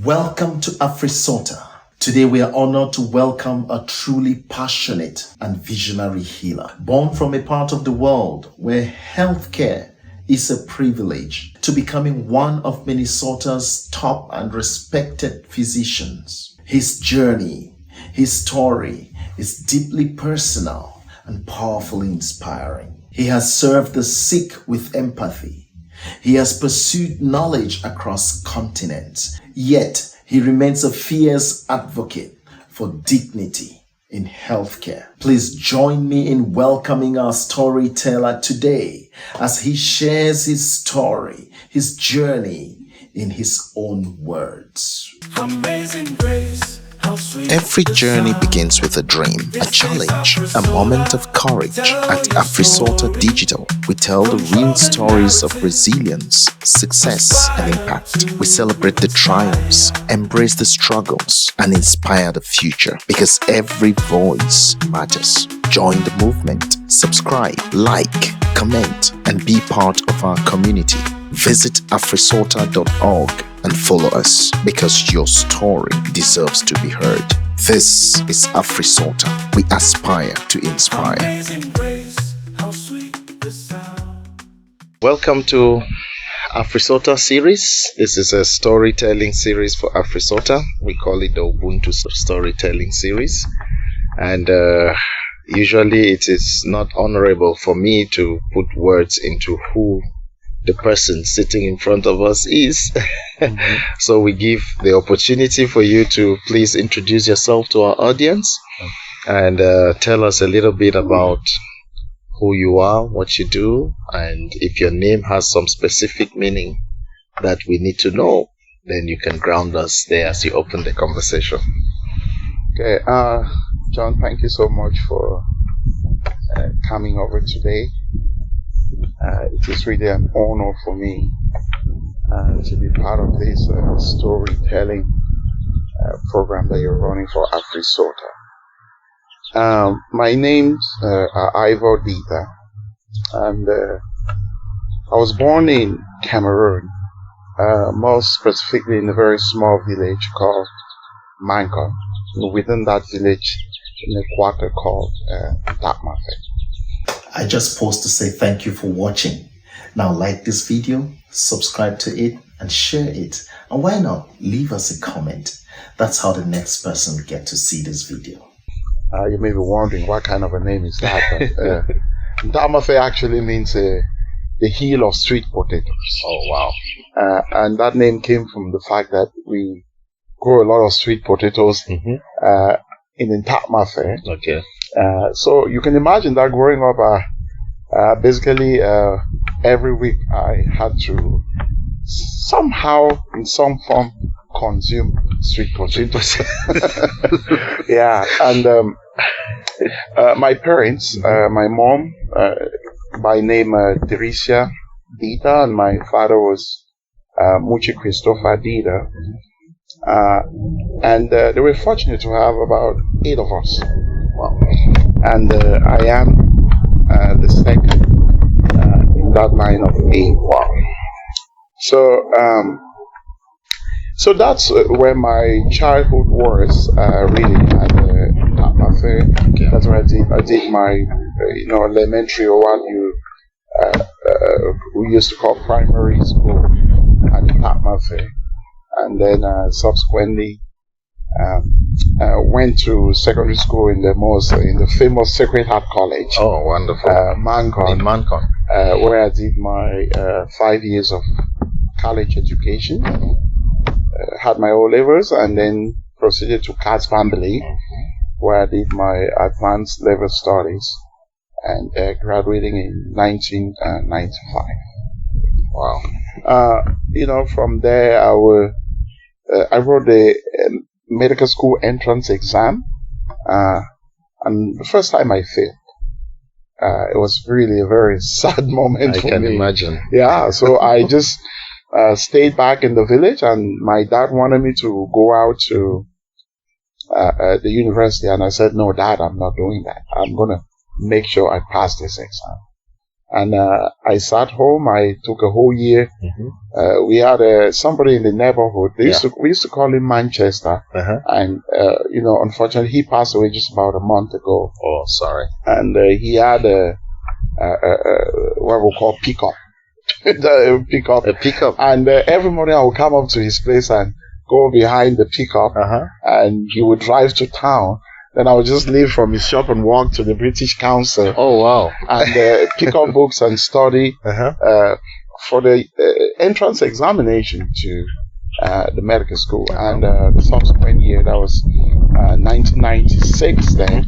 Welcome to AfriSota. Today we are honored to welcome a truly passionate and visionary healer. Born from a part of the world where healthcare is a privilege, to becoming one of Minnesota's top and respected physicians. His journey, his story is deeply personal and powerfully inspiring. He has served the sick with empathy. He has pursued knowledge across continents, yet he remains a fierce advocate for dignity in healthcare. Please join me in welcoming our storyteller today as he shares his story, his journey in his own words. Amazing grace. Every journey begins with a dream, a challenge, a moment of courage. At AfriSota Digital, we tell the real stories of resilience, success, and impact. We celebrate the triumphs, embrace the struggles, and inspire the future, because every voice matters. Join the movement, subscribe, like, comment, and be part of our community. Visit afrisota.org and follow us, because your story deserves to be heard. This is AfriSota. We aspire to inspire. Welcome to AfriSota series. This is a storytelling series for AfriSota. We call it the Ubuntu Storytelling Series. And usually it is not honorable for me to put words into who the person sitting in front of us is. So we give the opportunity for you to please introduce yourself to our audience and tell us a little bit about who you are, what you do, and if your name has some specific meaning that we need to know, then you can ground us there as you open the conversation. Okay, John, thank you so much for coming over today. It is really an honor for me to be part of this storytelling program that you're running for AfriSota. My names are Ivor Ditah, and I was born in Cameroon, more specifically in a very small village called Mankon. Within that village, in a quarter called Dakmafe. I just pause to say thank you for watching. Now like this video, subscribe to it, and share it. And why not leave us a comment? That's how the next person will get to see this video. You may be wondering what kind of a name is that. But, Damafe actually means the heel of sweet potatoes. Oh, wow. And that name came from the fact that we grow a lot of sweet potatoes in Damafe. Okay. So you can imagine that growing up, basically every week I had to somehow, in some form, consume sweet potatoes. Yeah, and my parents, my mom, by name Teresa Ditah, and my father was Muchi Christopher Ditah. And they were fortunate to have about 8 of us. Wow. And I am the second in that line of 8. Wow. So that's where my childhood was, really, at Dakmafe. Okay. That's where I did my, elementary, or what we used to call primary school at Dakmafe. And then subsequently went to secondary school in the famous Sacred Heart College. Oh, wonderful. Mankon. In Mankon. Where I did my 5 years of college education. Had my O-levels, and then proceeded to Katz Family, where I did my advanced level studies, and graduating in 1995. Wow. From there I wrote the medical school entrance exam, and the first time I failed. It was really a very sad moment for me. I can imagine. Yeah, so I just stayed back in the village, and my dad wanted me to go out to the university, and I said, no, Dad, I'm not doing that. I'm going to make sure I pass this exam. And I sat home. I took a whole year. Mm-hmm. We had somebody in the neighborhood. We used to call him Manchester. Uh-huh. And, unfortunately, he passed away just about a month ago. Oh, sorry. And he had what we call pickup. A pickup. And every morning I would come up to his place and go behind the pickup. Uh-huh. And he would drive to town. Then I would just leave from his shop and walk to the British Council. Oh, wow. And pick up books and study for the entrance examination to the medical school. And the subsequent year, that was 1996 then,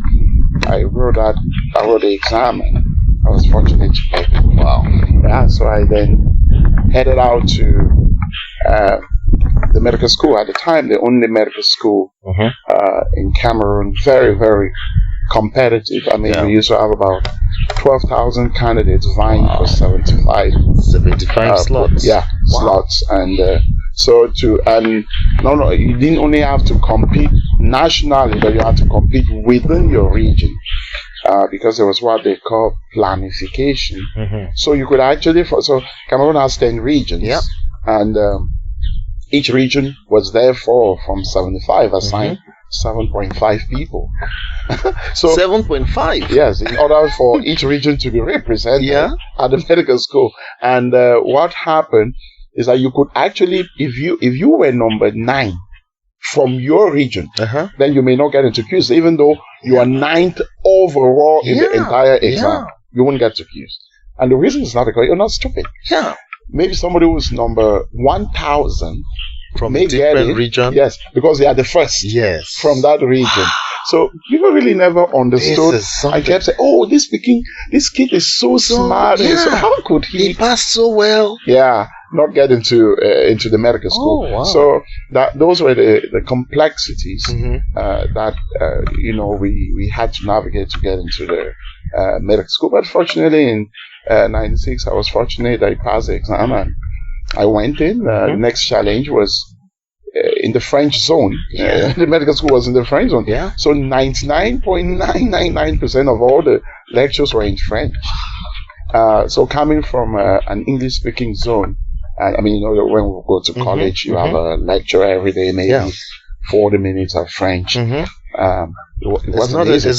I wrote the exam, and I was fortunate to get it. Wow. Yeah, so I then headed out to the medical school. At the time, the only medical school in Cameroon. Very, very competitive. I mean, we used to have about 12,000 candidates vying for 75 slots. Slots. And you didn't only have to compete nationally, but you had to compete within your region. Because there was what they call planification. Mm-hmm. So you could actually, so Cameroon has 10 regions. Yep. And each region was therefore from 75 assigned 7.5 people. So 7.5? Yes, in order for each region to be represented at the medical school. And what happened is that you could actually, if you were number 9 from your region, then you may not get into Qs, even though you are 9th overall in the entire exam. You won't get to Qs. And the reason is not because you're not stupid. Yeah. Maybe somebody who's number 1,000 from a different region. Yes, because they are the first from that region. So people really never understood. I kept saying, "Oh, this kid is so smart. Yeah. So how could he passed so well?" Yeah, not get into the medical school. Oh, wow. So those were the complexities that we had to navigate to get into the medical school. But fortunately, in '96, I was fortunate that I passed the exam and I went in. The next challenge was in the French zone. The medical school was in the French zone. Yeah. So 99.999% of all the lectures were in French. So coming from an English-speaking zone, I mean, when we go to college, you have a lecture every day, maybe 40 minutes of French. It's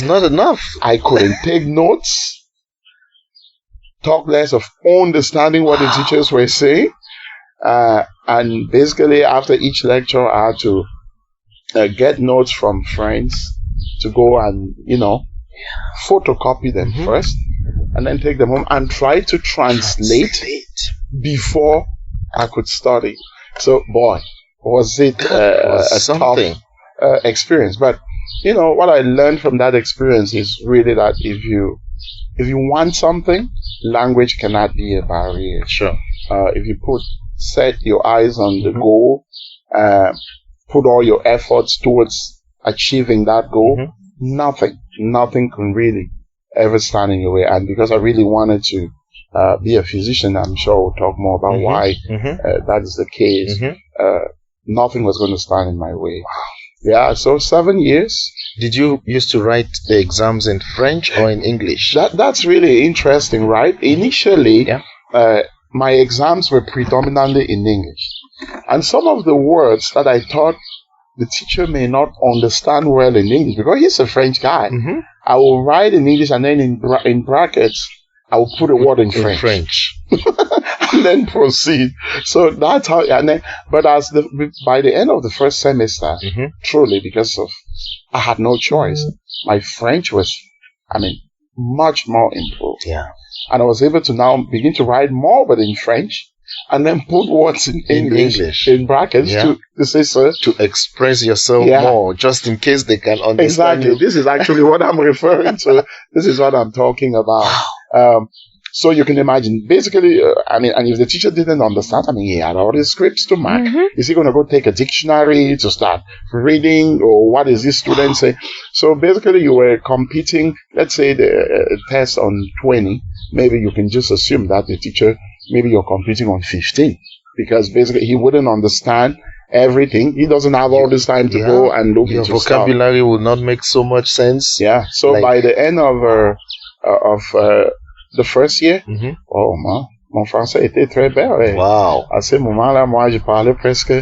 not enough. I couldn't take notes. Talk less of understanding what the teachers were saying. And basically, after each lecture, I had to get notes from friends to go and, photocopy them first, and then take them home and try to translate before I could study. So, boy, was it a something. Tough experience. But, what I learned from that experience is really that if you want something, language cannot be a barrier. Sure. If you set your eyes on the goal, put all your efforts towards achieving that goal, nothing can really ever stand in your way. And because I really wanted to be a physician, I'm sure we'll talk more about why that is the case. Nothing was going to stand in my way. Yeah, so 7 years. Did you used to write the exams in French or in English? That's really interesting, right? Initially, my exams were predominantly in English. And some of the words that I thought the teacher may not understand well in English, because he's a French guy, I will write in English and then in brackets, I will put a word in French. And then proceed. So that's how, but by the end of the first semester, truly, because I had no choice, my French was, much more improved. Yeah. And I was able to now begin to write more, but in French, and then put words in English in brackets to say, sir, to express yourself more, just in case they can understand. Exactly. This is actually what I'm referring to. This is what I'm talking about. So you can imagine, basically, and if the teacher didn't understand, he had all the scripts to mark. Is he going to go take a dictionary to start reading, or what is this student saying? So basically, you were competing, let's say the test on 20, maybe you can just assume that the teacher, maybe you're competing on 15, because basically he wouldn't understand everything. He doesn't have all this time to go and look your into vocabulary will not make so much sense. Yeah. So by the end of the first year, Mhm. oh, mon français était très bien. Wow. À ce moment-là, moi, je parlais presque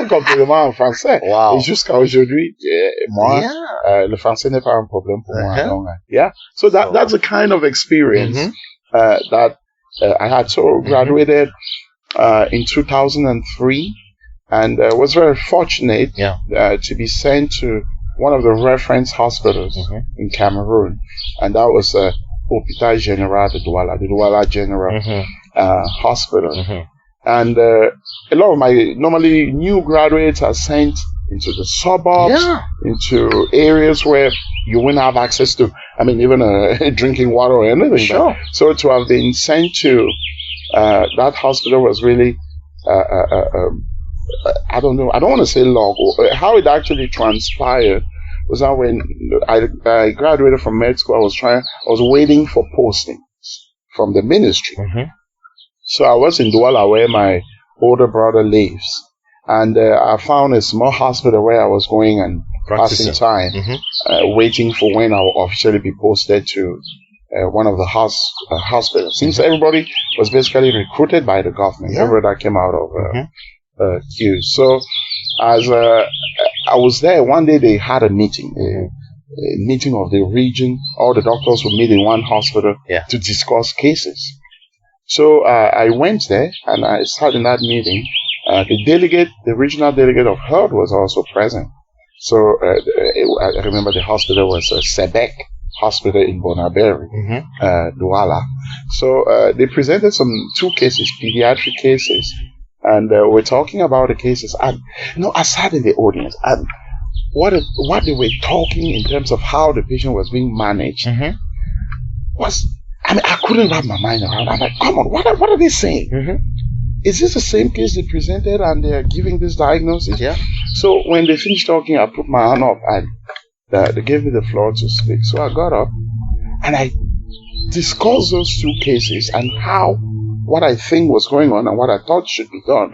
complètement en français. Wow. Et jusqu'à aujourd'hui, moi, Yeah. le français n'est pas un problème pour moi. Uh-huh. Donc, yeah. So that's a kind of experience that I had. So graduated in 2003 and was very fortunate to be sent to one of the reference hospitals in Cameroon. And that was Hôpital Général de Douala, the Douala General Hospital. And a lot of my normally new graduates are sent into the suburbs, into areas where you wouldn't have access to, I mean, even drinking water or anything. Sure. So to have been sent to that hospital was really, I don't know, I don't want to say luck. How it actually transpired was that when I graduated from med school, I was waiting for postings from the ministry. So I was in Douala where my older brother lives. And I found a small hospital where I was going and passing time, waiting for when I will officially be posted to one of the hospitals. Since everybody was basically recruited by the government, everybody that came out of Q. So as I was there, one day they had a meeting, a meeting of the region. All the doctors would meet in one hospital to discuss cases. So I went there and I sat in that meeting. The regional delegate of health was also present. So I remember the hospital was Sebek Hospital in Bonaberi, Douala. So they presented two cases, pediatric cases, and we're talking about the cases. And I sat in the audience, and what they were talking in terms of how the patient was being managed was, I mean, I couldn't wrap my mind around. I'm like, come on, what are they saying? Is this the same case they presented and they're giving this diagnosis? Yeah. So when they finished talking, I put my hand up and they gave me the floor to speak. So I got up and I discussed those two cases and what I think was going on and what I thought should be done.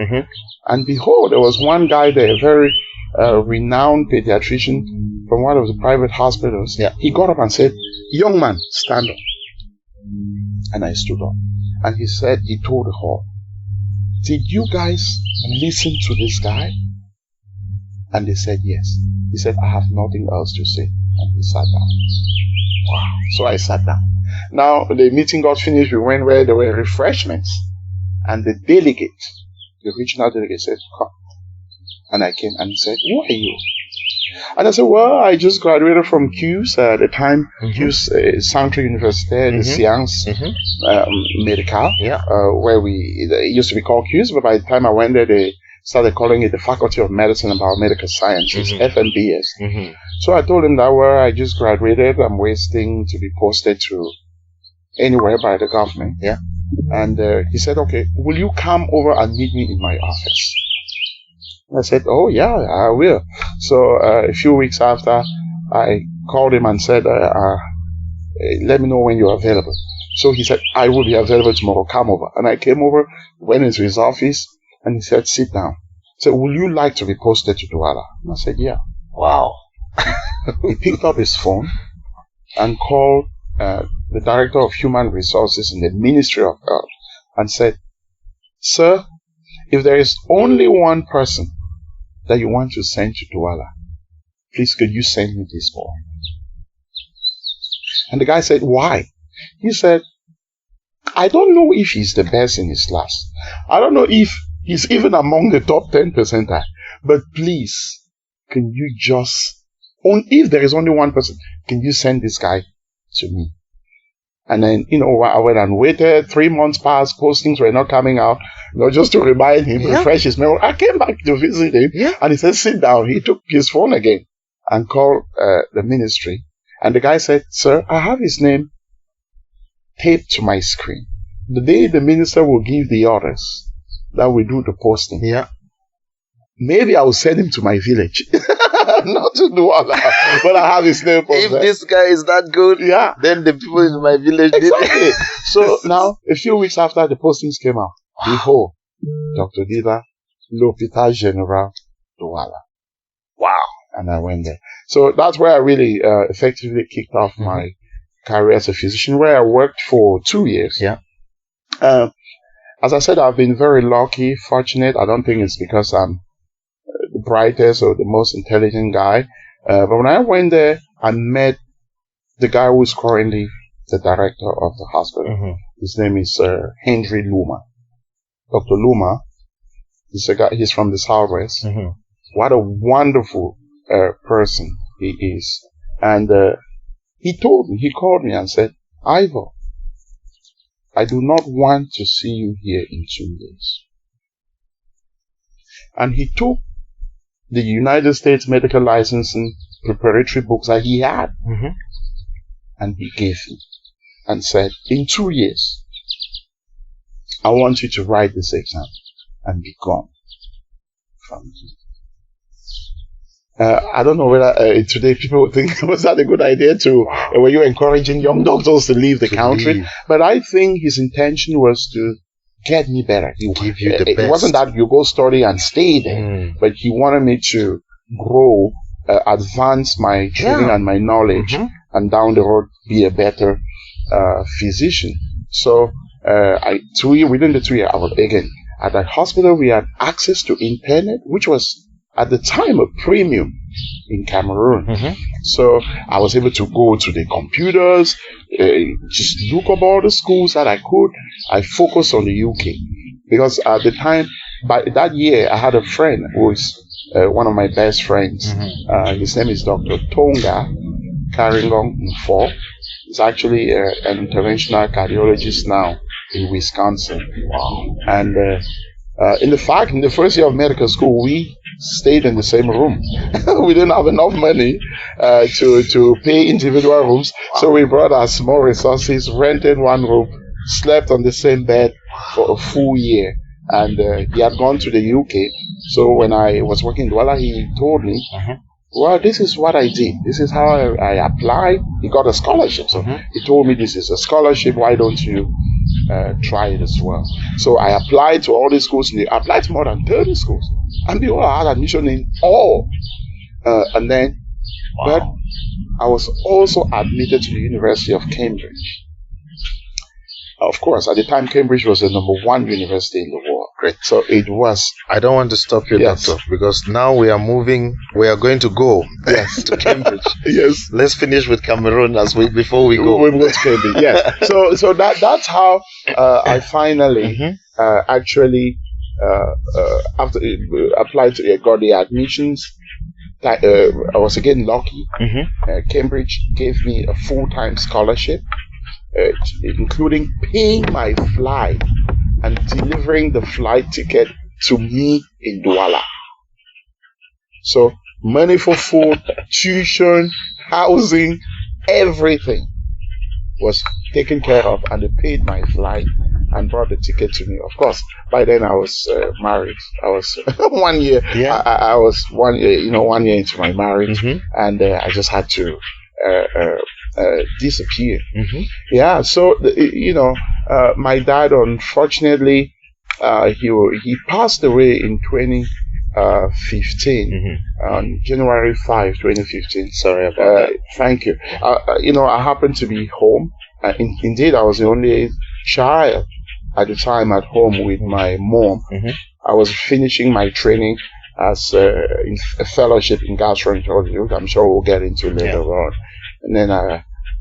And behold, there was one guy there, a very renowned pediatrician from one of the private hospitals. Yeah. He got up and said, "Young man, stand up." And I stood up. And he told the hall, "Did you guys listen to this guy?" And they said yes. He said, "I have nothing else to say." And he sat down. Wow. So I sat down. Now the meeting got finished. We went where there were refreshments. And the regional delegate said, "Come." And I came and he said, "Who are you?" And I said, "Well, I just graduated from QS at the time, QS Centre Universitaire de Sciences Médicales, where it used to be called QS, but by the time I went there, they started calling it the Faculty of Medicine and Biomedical Sciences, FMBS. So I told him that where I just graduated, I'm waiting to be posted to anywhere by the government. Yeah. And he said, "Okay, will you come over and meet me in my office?" I said, "Oh yeah, I will." So a few weeks after, I called him and said, "Let me know when you're available." So he said, "I will be available tomorrow. Come over." And I came over, went into his office, and he said, "Sit down." He said, "Would you like to be posted to Douala?" And I said, "Yeah." Wow. He picked up his phone and called the Director of Human Resources in the Ministry of Health and said, "Sir, if there is only one person that you want to send to Douala, please could you send me this boy?" And the guy said, "Why?" He said, "I don't know if he's the best in his class. I don't know if he's even among the top 10 percentile. But please, can you if there is only one person, can you send this guy to me?" And then, I went and waited. 3 months passed. Postings were not coming out. Just to remind him, refresh his memory. I came back to visit him, and he said, "Sit down." He took his phone again and called the ministry. And the guy said, "Sir, I have his name taped to my screen. The day the minister will give the orders that we do the posting, maybe I will send him to my village." Not to do all that, but I have his name. If this guy is that good, then the people in my village did it. So now, a few weeks after the postings came out, behold, Dr. Ditah, l'Hôpital Général Douala. Wow. And I went there. So that's where I really effectively kicked off my career as a physician, where I worked for 2 years. Yeah. As I said, I've been very lucky, fortunate. I don't think it's because I'm the brightest or the most intelligent guy. But when I went there, I met the guy who is currently the director of the hospital. Mm-hmm. His name is Henry Luma. Dr. Luma. He's a guy. He's from the Southwest. Mm-hmm. What a wonderful person he is. And he called me and said, Ivor, I do not want to see you here in 2 years. And he took the United States medical licensing preparatory books that he had, Mm-hmm. and he gave me and said, in 2 years, I want you to write this exam and be gone from here. I don't know whether today people would think, was that a good idea were you encouraging young doctors to leave the country? But I think his intention was to get me better. Give you the it best. wasn't that you go study and stay there, but he wanted me to grow, advance my training and my knowledge, Mm-hmm. and down the road be a better physician. So within the 2 years, I was again at that hospital. We had access to internet, which was at the time a premium in Cameroon. Mm-hmm. So I was able to go to the computers, just look up all the schools that I could. I focused on the UK because at the time, by that year, I had a friend who is one of my best friends. Mm-hmm. His name is Dr. Tonga Karingong Mfo. He's actually an interventional cardiologist now in Wisconsin. Wow. And in the first year of medical school, we stayed in the same room. We didn't have enough money to pay individual rooms, so we brought our small resources, rented one room, slept on the same bed for a full year. And he had gone to the UK, so when I was working in Douala, he told me, well, this is what I did. This is how I applied. He got a scholarship, so he told me this is a scholarship. Why don't you try it as well? So I applied to all the schools. I applied to more than 30 schools, and they all had admission in all. And then, but I was also admitted to the University of Cambridge. Of course, at the time, Cambridge was the #1 university in the world. Great. So it was. I don't want to stop you, Yes. Doctor, because now we are going to go to Cambridge. Yes. Let's finish with Cameroon before we go. We go to Cambridge. Yes. So that's how I finally actually after applied to got the admissions. I was again lucky. Cambridge gave me a full-time scholarship, including paying my flight and delivering the flight ticket to me in Douala. So money for food, tuition, housing, everything was taken care of, and they paid my flight and brought the ticket to me. Of course, by then I was married. I was 1 year. Yeah. I was 1 year, 1 year into my marriage, and I just had to disappear. Yeah. So my dad, unfortunately, he passed away in 2015 on January 5, 2015. Sorry about that. Thank you. I happened to be home. Indeed, I was the only child at the time at home with my mom. I was finishing my training as in a fellowship in gastroenterology, which I'm sure we'll get into later on. And then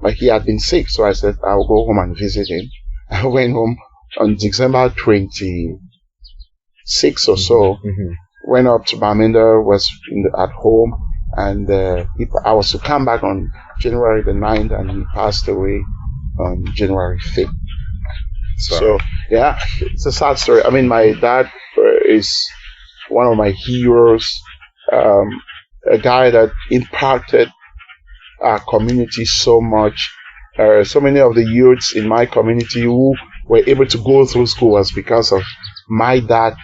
but he had been sick, so I said I'll go home and visit him. I went home on December 26 or so. Went up to Baminder, was at home, and I was to come back on January the 9th, and he passed away on January 5th. So, yeah, it's a sad story. I mean, my dad is one of my heroes, a guy that impacted our community so much. So many of the youths in my community who were able to go through school was because of my dad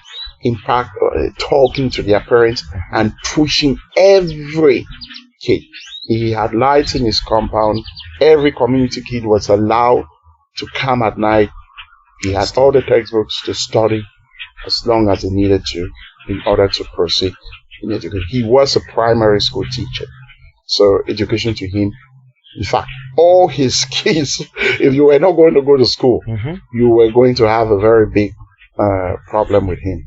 impact, talking to their parents and pushing every kid. He had lights in his compound. Every community kid was allowed to come at night. He had all the textbooks to study as long as they needed to in order to proceed in education. He was a primary school teacher. So education to him, in fact, all his kids, if you were not going to go to school, you were going to have a very big problem with him.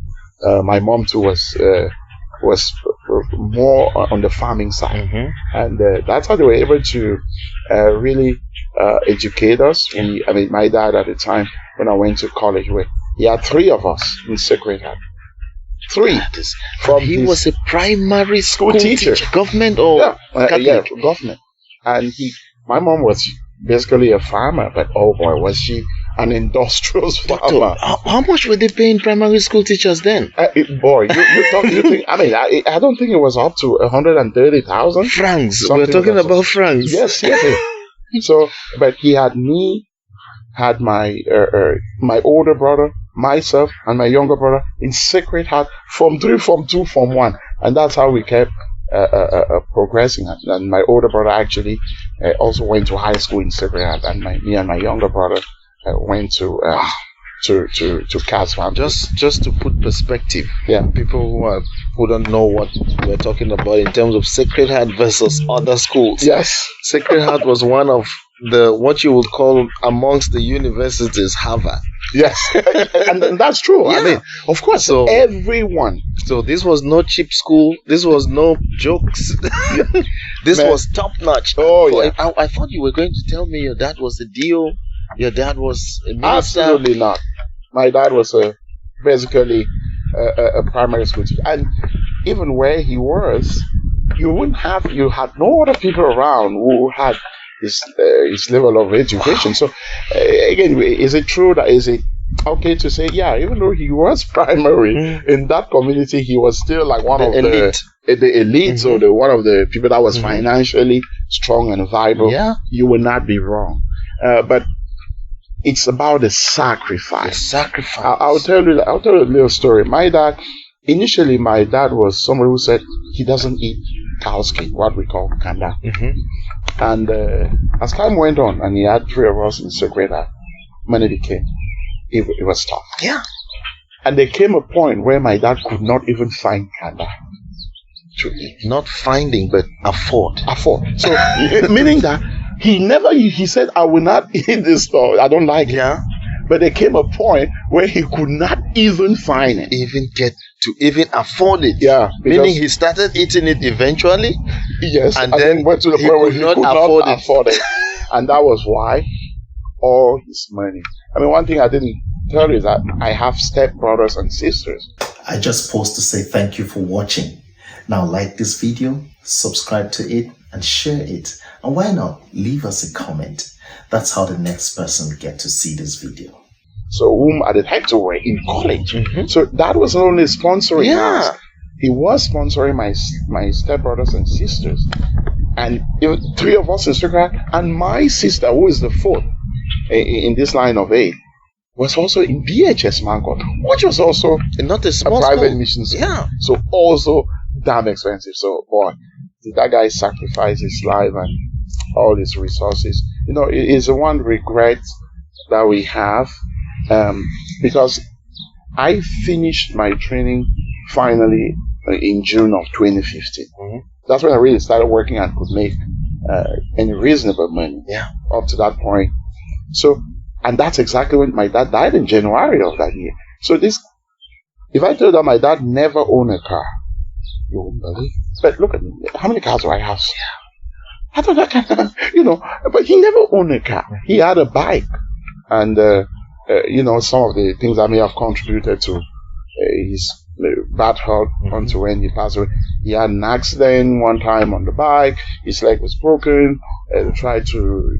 My mom too was more on the farming side, and that's how they were able to really educate us. My dad at the time, when I went to college, he had 3 of us in Sacred Heart. 3. He was a primary school teacher. Government or Catholic? Yeah, government. And my mom was basically a farmer, but oh boy, was she an industrious farmer. How much were they paying primary school teachers then? Boy, you think, I don't think it was up to 130,000 francs. We're talking about francs. Yes. So, but he had me, had my older brother, myself, and my younger brother in Sacred Heart Form 3, Form 2, Form 1. And that's how we kept progressing. And my older brother actually also went to high school in Sacred Heart, and me and my younger brother went to Casvan. Just to put perspective, yeah, people who don't know what we're talking about in terms of Sacred Heart versus other schools. Yes, Sacred Heart was one of the what you would call amongst the universities Harvard. Yes, and that's true. Yeah. Of course, so everyone. So this was no cheap school. This was no jokes. This was top notch. Oh yeah. I thought you were going to tell me your dad was a DO. Your dad was a minister. Absolutely not. My dad was basically a primary school teacher, and even where he was, you had no other people around who had his level of education. So again, is it true that is it okay to say, yeah, even though he was primary in that community, he was still like one of the elite, so one of the people that was financially strong and viable. Yeah, you will not be wrong, but it's about the sacrifice. I'll tell you a little story. My dad was someone who said he doesn't eat cow's skin, what we call kanda. And as time went on, and he had 3 of us in Sacred Heart, when it came, it was tough. Yeah. And there came a point where my dad could not even find kanda to eat. Not finding, but afford. So, meaning that he said, I will not eat this stuff. I don't like it. Yeah. But there came a point where he could not even find it. Even afford it. Yeah. Meaning he started eating it eventually. Yes. And then went to the point where he could not afford it. And that was why all his money. One thing I didn't tell you is that I have step brothers and sisters. I just post to say thank you for watching. Now like this video, subscribe to it, and share it. And why not leave us a comment? That's how the next person will get to see this video. So whom at the time they were in college. So that was not only sponsoring us, he was sponsoring my stepbrothers and sisters. And 3 of us in Sacred, and my sister, who is the 4th in this line of 8, was also in BHS Manco, which was also not a small private school. mission school. Yeah. So also damn expensive. So boy, did that guy sacrifice his life and all his resources. It is the one regret that we have, because I finished my training finally in June of 2015. That's when I really started working and could make any reasonable money. Yeah. Up to that point. So, and that's exactly when my dad died in January of that year. So if I told that my dad never owned a car, you wouldn't believe. But look at me, how many cars do I have? I thought that kind of, but he never owned a car. He had a bike. And, some of the things that may have contributed to his bad health until when he passed away. He had an accident one time on the bike. His leg was broken. They tried to,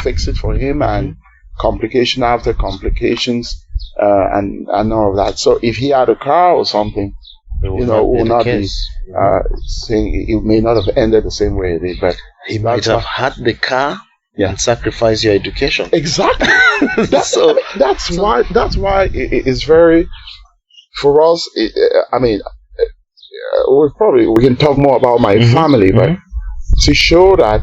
fix it for him, and complication after complications, and all of that. So if he had a car or something, it would not be saying it may not have ended the same way it did. But he might have had the car and sacrifice your education. Exactly. That's why it is very, for us. We can talk more about my family, but to show that,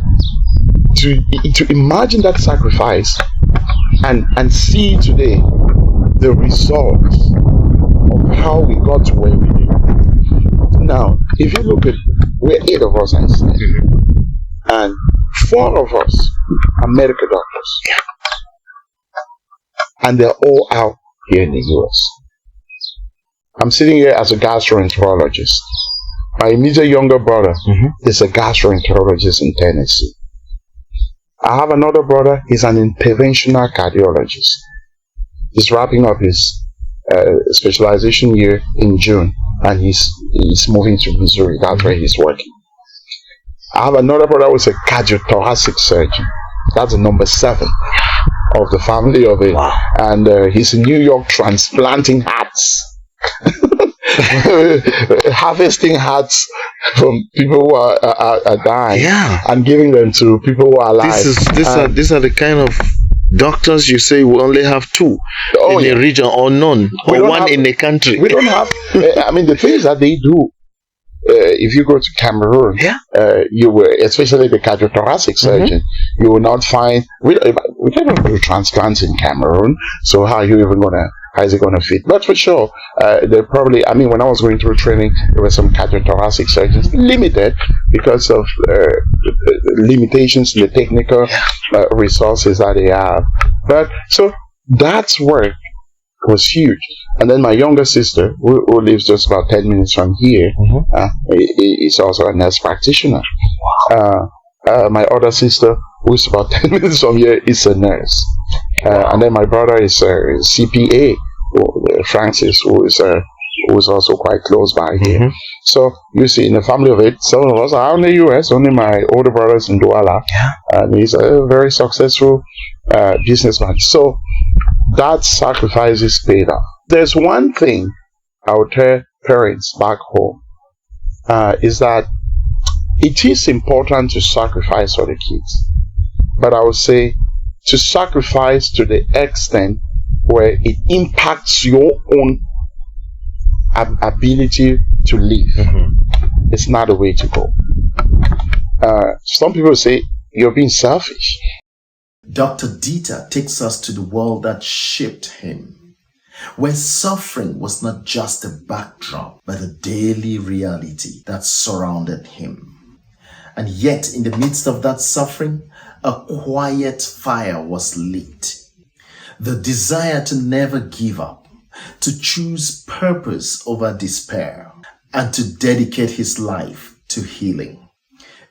to imagine that sacrifice and see today the results of how we got to where we did. Now, if you look at, we're 8 of us, I said, and 4 of us are medical doctors. And they're all out here in the US. I'm sitting here as a gastroenterologist. My immediate younger brother is a gastroenterologist in Tennessee. I have another brother, he's an interventional cardiologist. He's wrapping up his specialization year in June, and he's moving to Missouri. That's where he's working. I have another brother who's a cardiothoracic surgeon. That's the number 7 of the family of it. Wow. And he's in New York transplanting hearts. Harvesting hearts from people who are dying, and giving them to people who are alive. These are the kind of doctors you say we only have 2 in a region, or none, or 1 in a country. We don't have. I mean, the things that they do. If you go to Cameroon, you will, especially the cardiothoracic surgeon, you will not find. We don't do transplants in Cameroon. So how is it gonna fit? But for sure, they probably. I mean, when I was going through training, there were some cardiothoracic surgeons, limited because of limitations in the technical resources that they have. But so that's work was huge. And then my younger sister, who lives just about 10 minutes from here, is also a nurse practitioner. My other sister, who is about 10 minutes from here, is a nurse. And then my brother is a CPA, Francis, who is also quite close by here. So you see, in the family of 8, some of us are in the US. Only my older brother is in Douala, and he's a very successful businessman. So that sacrifice is paid off. There's one thing I would tell parents back home, is that it is important to sacrifice for the kids. But I would say to sacrifice to the extent where it impacts your own ability to live. It's not the way to go. Some people say you're being selfish. Dr. Ditah takes us to the world that shaped him, where suffering was not just a backdrop, but a daily reality that surrounded him. And yet, in the midst of that suffering, a quiet fire was lit. The desire to never give up, to choose purpose over despair, and to dedicate his life to healing.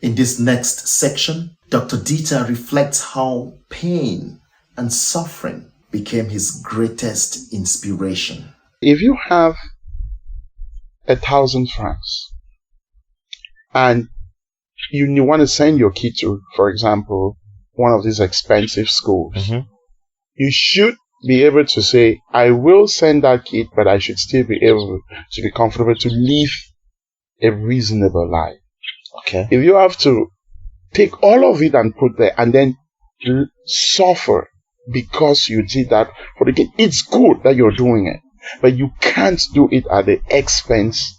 In this next section, Dr. Ditah reflects how pain and suffering became his greatest inspiration. If you have 1,000 francs and you want to send your kid to, for example, one of these expensive schools, you should be able to say, I will send that kid, but I should still be able to be comfortable to live a reasonable life. Okay. If you have to take all of it and put there and then suffer because you did that for the kid, it's good that you're doing it, but you can't do it at the expense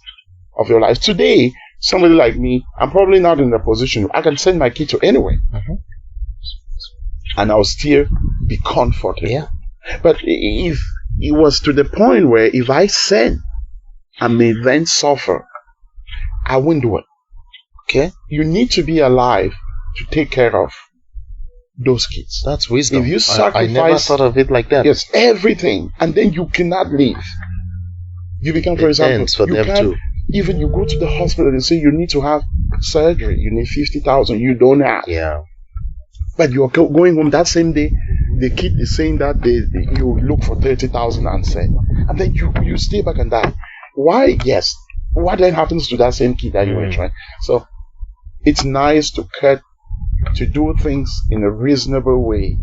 of your life. Today, somebody like me, I'm probably not in a position, I can send my kid to anywhere. And I'll still be comfortable. Yeah. But if it was to the point where if I send, I may then suffer, I won't do it. Okay? You need to be alive to take care of those kids. That's wisdom. If you sacrifice, I never thought of it like that. Yes, everything, and then you cannot live. You become, for example, for you them can't, too. even you go to the hospital and say you need to have surgery, you need 50,000, you don't have. Yeah. But you're going home that same day, the kid is saying that you look for 30,000 and send, and then you stay back and die. Why? Yes. What then happens to that same kid that you were trying? So it's nice to do things in a reasonable way,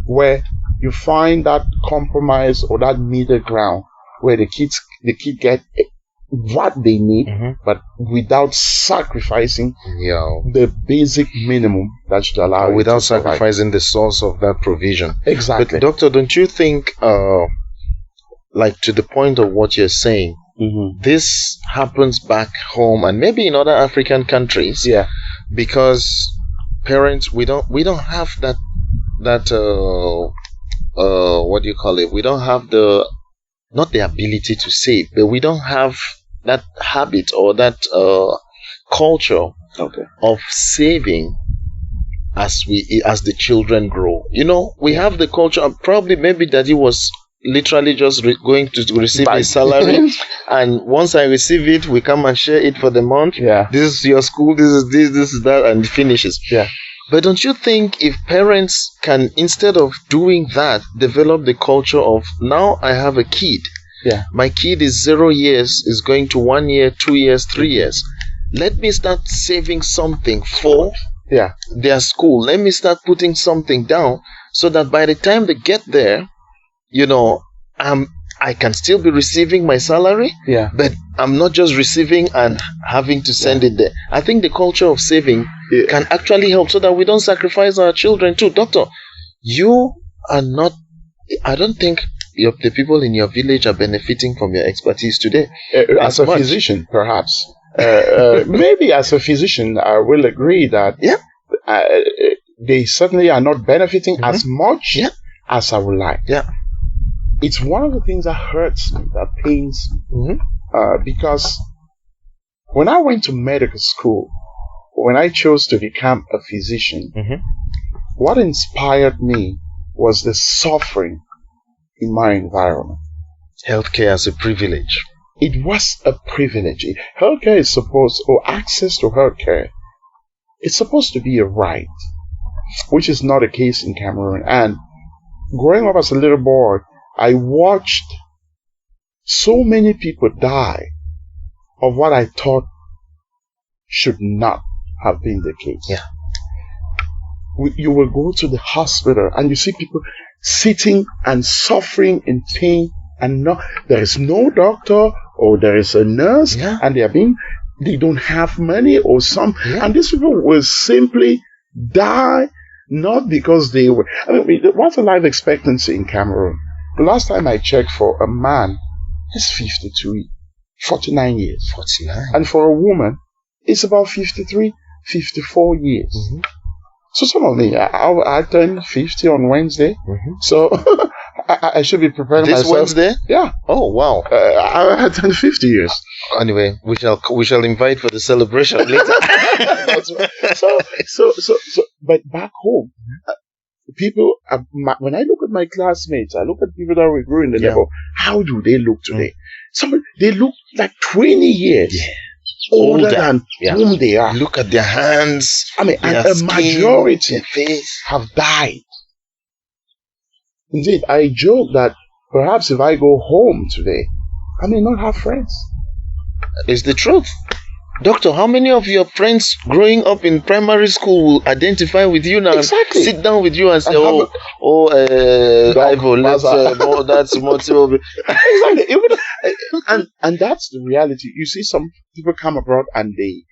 where you find that compromise or that middle ground where the kid get what they need, but without sacrificing the basic minimum that should allow you without to survive. sacrificing the source of that provision. Exactly. But doctor, don't you think, like to the point of what you're saying, this happens back home and maybe in other African countries? Yeah. Because parents, we don't have that what do you call it? We don't have not the ability to save, but we don't have that habit or that culture of saving as the children grow. We have the culture, and probably maybe Daddy was literally just going to receive a salary, and once I receive it, we come and share it for the month. Yeah. This is your school, this is this is that, and it finishes. Yeah. But don't you think if parents can, instead of doing that, develop the culture of, now I have a kid. Yeah. My kid is 0 years, is going to 1 year, 2 years, 3 years. Let me start saving something for their school. Let me start putting something down so that by the time they get there, I can still be receiving my salary, but I'm not just receiving and having to send it there. I think the culture of saving can actually help so that we don't sacrifice our children too. Doctor, you are not, I don't think the people in your village are benefiting from your expertise today. As a physician, perhaps. Maybe as a physician, I will agree that they certainly are not benefiting as much as I would like. Yeah. It's one of the things that hurts me, that pains me, because when I went to medical school, when I chose to become a physician, what inspired me was the suffering in my environment. Healthcare as a privilege. It was a privilege. Healthcare is supposed, or access to healthcare, it's supposed to be a right, which is not the case in Cameroon. And growing up as a little boy, I watched so many people die of what I thought should not have been the case. Yeah. You will go to the hospital and you see people sitting and suffering in pain, and there is no doctor or there is a nurse, and they don't have money or some, and these people will simply die, not because they were, what's the life expectancy in Cameroon? The last time I checked for a man, it's 49 years. 49. And for a woman, it's about 53, 54 years. So some of me, I turned 50 on Wednesday. So I should be preparing this myself. Wednesday? Yeah. Oh, wow. I turned 50 years. Anyway, we shall invite for the celebration later. But back home, people, when I look at my classmates, I look at people that we grew in the level, how do they look today? They look like 20 years older than whom they are. Look at their hands. And a majority have died. Indeed, I joke that perhaps if I go home today, I may not have friends. It's the truth. Doctor, how many of your friends growing up in primary school will identify with you now? Exactly. Sit down with you and say, Ivo, that's motive. Exactly. And that's the reality. You see, some people come abroad and they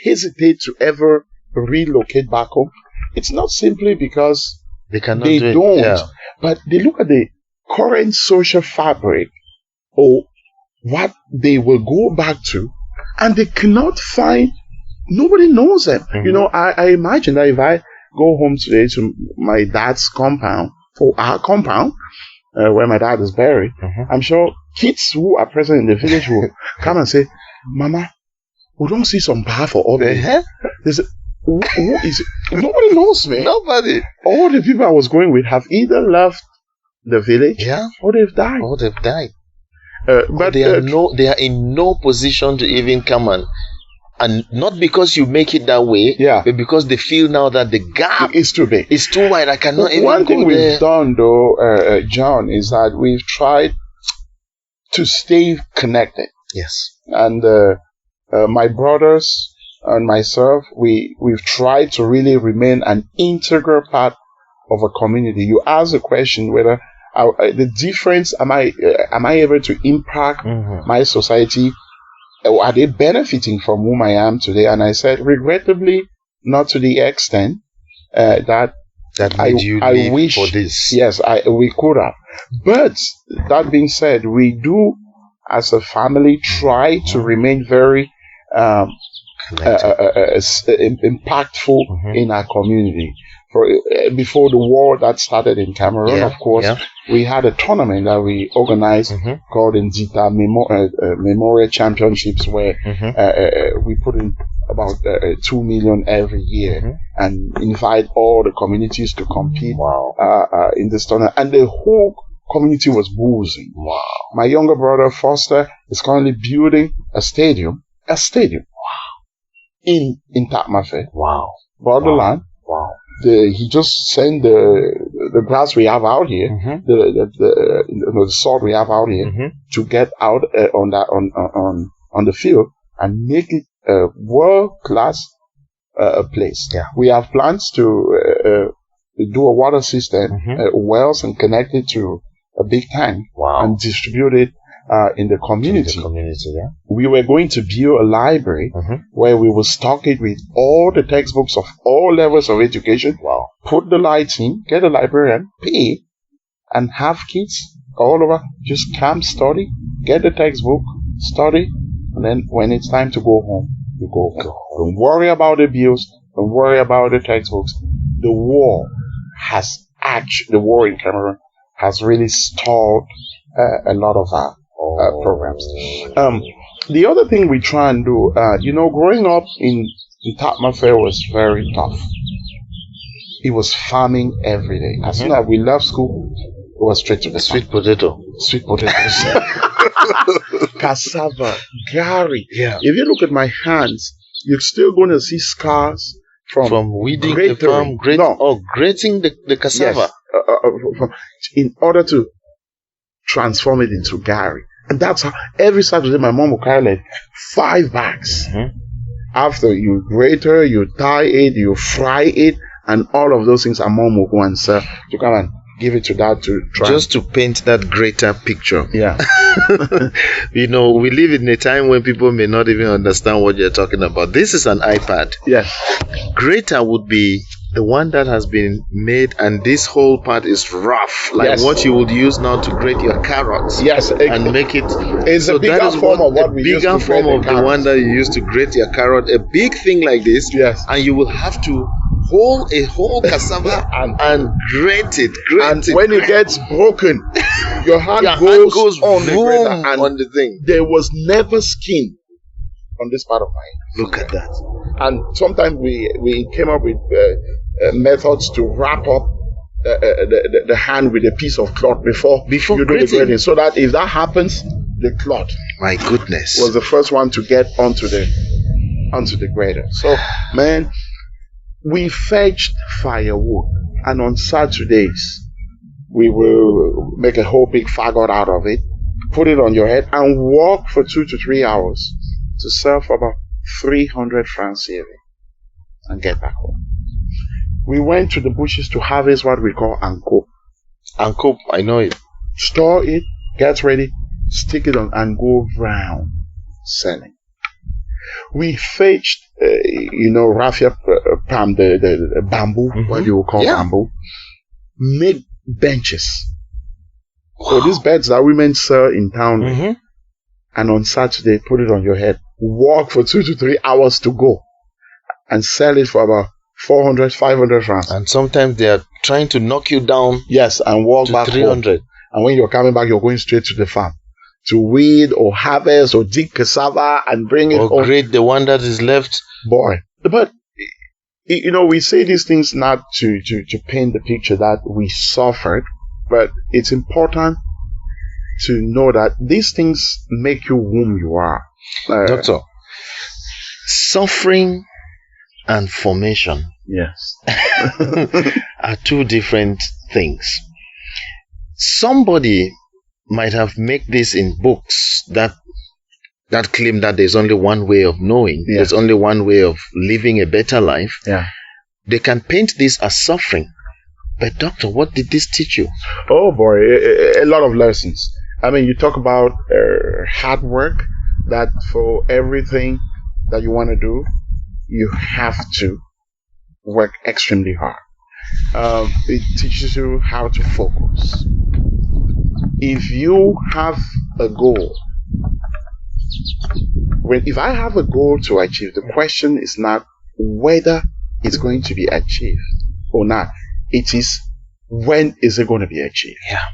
hesitate to ever relocate back home. It's not simply because they cannot don't, but they look at the current social fabric or what they will go back to, and they cannot find, nobody knows them. I imagine that if I go home today to my dad's compound, or our compound, where my dad is buried, I'm sure kids who are present in the village will come and say, Mama, we don't see some bar for all the who is it? Nobody knows me. Nobody. All the people I was going with have either left the village or they've died. But they are in no position to even come and not because you make it that way, but because they feel now that the gap is too big. It's too wide. I cannot even One thing go we've there. done though, John, is that we've tried to stay connected. Yes. And my brothers and myself, we've tried to really remain an integral part of a community. You asked the question whether the difference, am I able to impact my society? Or are they benefiting from whom I am today? And I said, regrettably, not to the extent that I wish for this. Yes, we could have. But that being said, we do, as a family, try to remain very impactful in our community. Before the war that started in Cameroon, of course, we had a tournament that we organized called in Ditah Memorial Championships, where we put in about 2 million every year, and invite all the communities to compete in this tournament. And the whole community was boozing. Wow. My younger brother Foster is currently building a stadium. In Takmafe. Wow. Borderland. Wow. He just sent the grass we have out here, the salt we have out here, to get out on the field and make it a world-class place. Yeah. We have plans to do a water system, wells, and connect it to a big tank and distribute it in the community. Yeah. We were going to build a library where we will stock it with all the textbooks of all levels of education. Wow. Put the lights in, get a librarian, pay, and have kids all over just come study, get the textbook, study, and then when it's time to go home, you go home. Don't worry about the bills. Don't worry about the textbooks. The war in Cameroon has really stalled a lot of our programs. The other thing we try and do, growing up in Takmafe was very tough. It was farming every day. As soon as we left school, it was straight to the Sweet potato. sweet potatoes, cassava, gari. Yeah. If you look at my hands, you're still going to see scars from weeding grating. the farm, grating the cassava. Yes, in order to transform it into gari. And that's how every Saturday my mom will carry like 5 bags. After you grate it, you tie it, you fry it, and all of those things, our mom will go and sell to come and give it to dad to try. Just to paint that greater picture. Yeah. We live in a time when people may not even understand what you're talking about. This is an iPad. Yes. Grater would be the one that has been made, and this whole part is rough, like what you would use now to grate your carrots. Yes, and make it. It's a bigger form of what we use to grate form of the one that you use to grate your carrot. A big thing like this. Yes. And you will have to hold a whole cassava and grate it. When it gets broken, your hand goes on the grater and on the thing. There was never skin on this part of my hand. Look at that. And sometimes we came up with methods to wrap up the hand with a piece of cloth before you do the grating, so that if that happens, the cloth, my goodness, was the first one to get onto the grater. So, man, we fetched firewood, and on Saturdays we will make a whole big fagot out of it, put it on your head, and walk for 2 to 3 hours to sell for about 300 francs CFA and get back home. We went to the bushes to harvest what we call anko. Anko, I know it. Store it, get ready, stick it on, and go round selling. We fetched, raffia palm, the bamboo, what you will call bamboo, made benches. Wow. So these beds that women sell in town, and on Saturday, put it on your head, walk for 2 to 3 hours to go, and sell it for about 400, 500 francs. And sometimes they are trying to knock you down. Yes, and walk to back 300. home. And when you're coming back, you're going straight to the farm to weed or harvest or dig cassava and bring it home. Or grate the one that is left. Boy. But, we say these things not to paint the picture that we suffered, but it's important to know that these things make you whom you are. Doctor, suffering and formation, yes, are two different things. Somebody might have made this in books that claim that there's only one way of knowing, there's only one way of living a better life. Yeah, they can paint this as suffering. But doctor, what did this teach you? Oh boy, a lot of lessons. I mean, you talk about hard work, that for everything that you want to do, you have to work extremely hard. It teaches you how to focus. If you have a goal, if I have a goal to achieve, the question is not whether it's going to be achieved or not. It is, when is it going to be achieved? Yeah.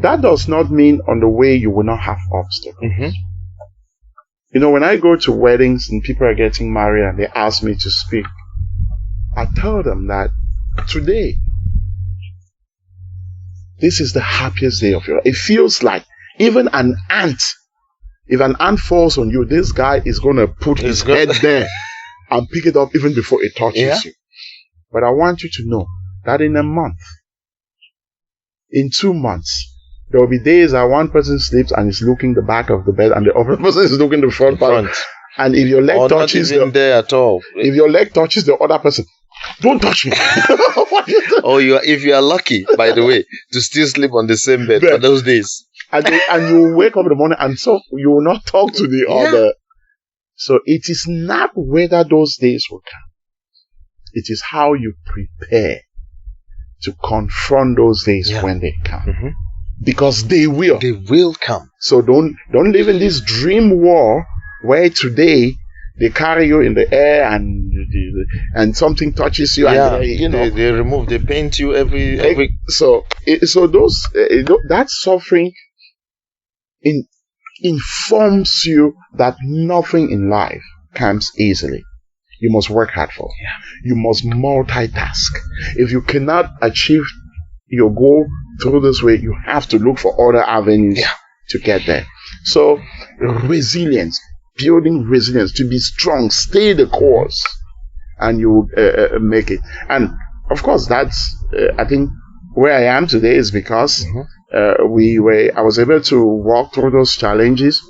That does not mean on the way you will not have obstacles. when I go to weddings and people are getting married and they ask me to speak, I tell them that today, this is the happiest day of your life. It feels like even an ant, if an ant falls on you, this guy is going to put his head there and pick it up even before it touches you. But I want you to know that in a month, in 2 months, there will be days that one person sleeps and is looking the back of the bed and the other person is looking the front part. And if your leg touches not even there at all. If your leg touches the other person, don't touch me. If you are lucky, by the way, to still sleep on the same bed for those days. And you wake up in the morning and so you will not talk to the other. So it is not whether those days will come. It is how you prepare to confront those days when they come. Mm-hmm. Because they will. They will come. So don't live in this dream war where today they carry you in the air and something touches you. And they remove, they paint you every. So those that suffering informs you that nothing in life comes easily. You must work hard for. You must multitask. If you cannot achieve your goal through this way, you have to look for other avenues to get there. So resilience, building resilience, to be strong, stay the course, and you make it. And of course, that's I think where I am today is because I was able to walk through those challenges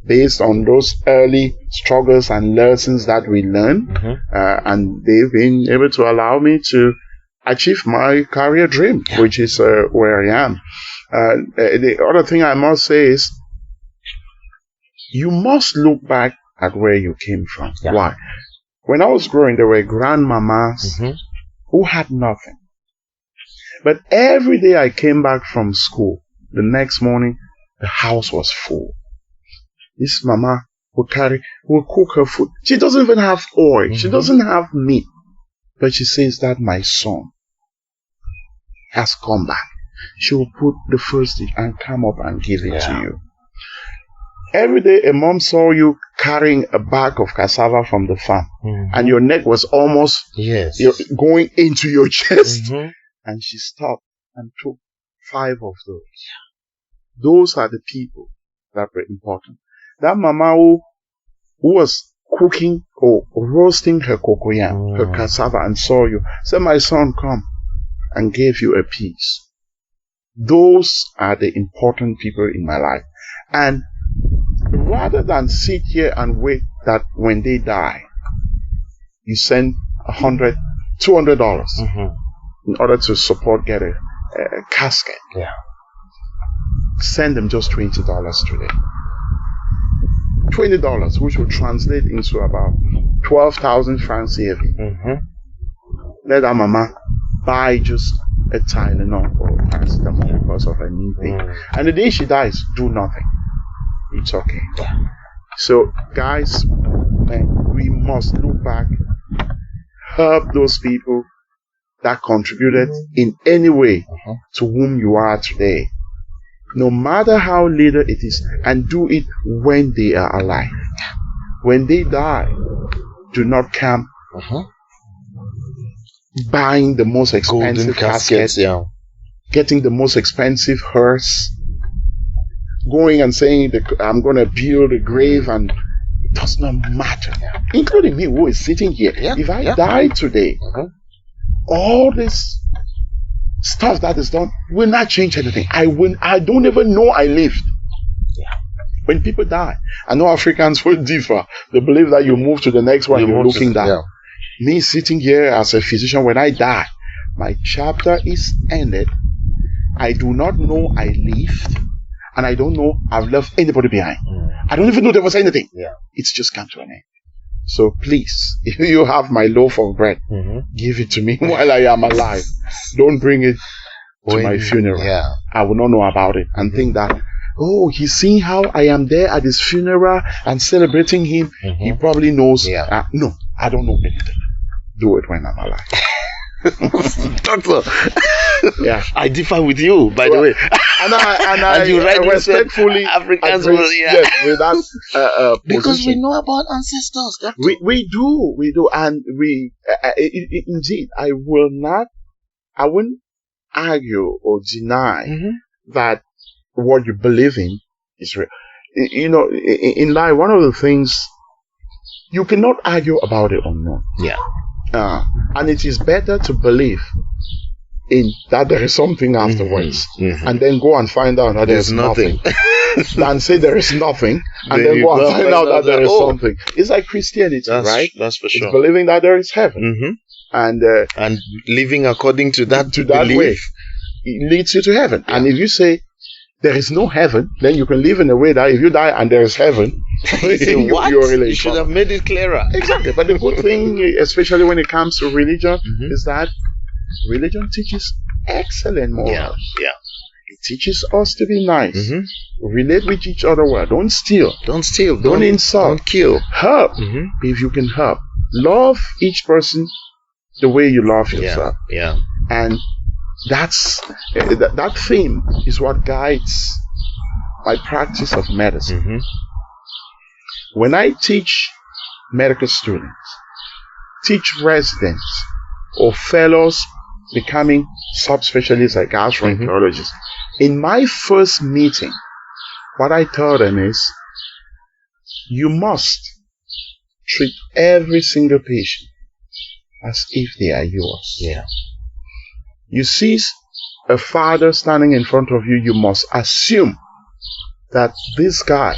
based on those early struggles and lessons that we learned, and they've been able to allow me to achieve my career dream, which is where I am. The other thing I must say is, you must look back at where you came from. Why? When I was growing, there were grandmamas who had nothing. But every day I came back from school, the next morning, the house was full. This mama will cook her food. She doesn't even have oil. She doesn't have meat. But she says that my son has come back. She will put the first dish and come up and give it to you. Every day a mom saw you carrying a bag of cassava from the farm and your neck was almost going into your chest. And she stopped and took 5 of those. Those are the people that were important. That mama who was cooking or roasting her cocoyam, her cassava, and saw you, said, my son, come, and gave you a piece. Those are the important people in my life. And rather than sit here and wait that when they die, you send $100, $200 in order to get a casket. Send them just $20 today. $20, which will translate into about 12,000 francs CFA. Let that mama buy just a Tylenol or a paracetamol because of her knee pain. And the day she dies, do nothing. It's okay. So, guys, we must look back, help those people that contributed in any way to whom you are today. No matter how little it is, and do it when they are alive. When they die, do not come buying the most expensive caskets, getting the most expensive hearse, going and saying I'm going to build a grave, and it does not matter. Including me who is sitting here. If I die today, all this stuff that is done will not change anything. I don't even know I lived. When people die, I know Africans will differ. They believe that you move to the next one, you're looking down. Me sitting here as a physician, when I die, my chapter is ended. I do not know I lived, and I don't know I've left anybody behind. I don't even know there was anything. It's just come to an end. So please, if you have my loaf of bread, give it to me while I am alive. Don't bring it to my funeral. I will not know about it and think that, oh, he's seeing how I am there at his funeral and celebrating him. He probably knows. No, I don't know anything. Do it when I'm alive. Doctor, Yeah. I differ with you, by the way. And you rightly respectfully said Africans agree, will, yes, with that because we position. know about ancestors. Doctor. We do, and indeed, I wouldn't argue or deny that what you believe in is real. You know, in life, one of the things you cannot argue about the unknown. Yeah. And it is better to believe in that there is something afterwards, and then go and find out that there's nothing, than say there is nothing and then go and find out that there is something. It's like Christianity, right? That's for sure. It's believing that there is heaven, and living according to that way, it leads you to heaven. Yeah. And if you say there is no heaven, then you can live in a way that if you die and there is heaven, you should have made it clearer. Exactly. But the good thing, especially when it comes to religion, is that religion teaches excellent morals. Yeah. It teaches us to be nice, relate with each other well, don't steal, don't insult, don't kill, help if you can help, love each person the way you love yourself. Yeah. And that theme is what guides my practice of medicine. When I teach medical students, teach residents or fellows becoming subspecialists like gastroenterologists, in my first meeting, what I tell them is, you must treat every single patient as if they are yours. Yeah. You see a father standing in front of you, you must assume that this guy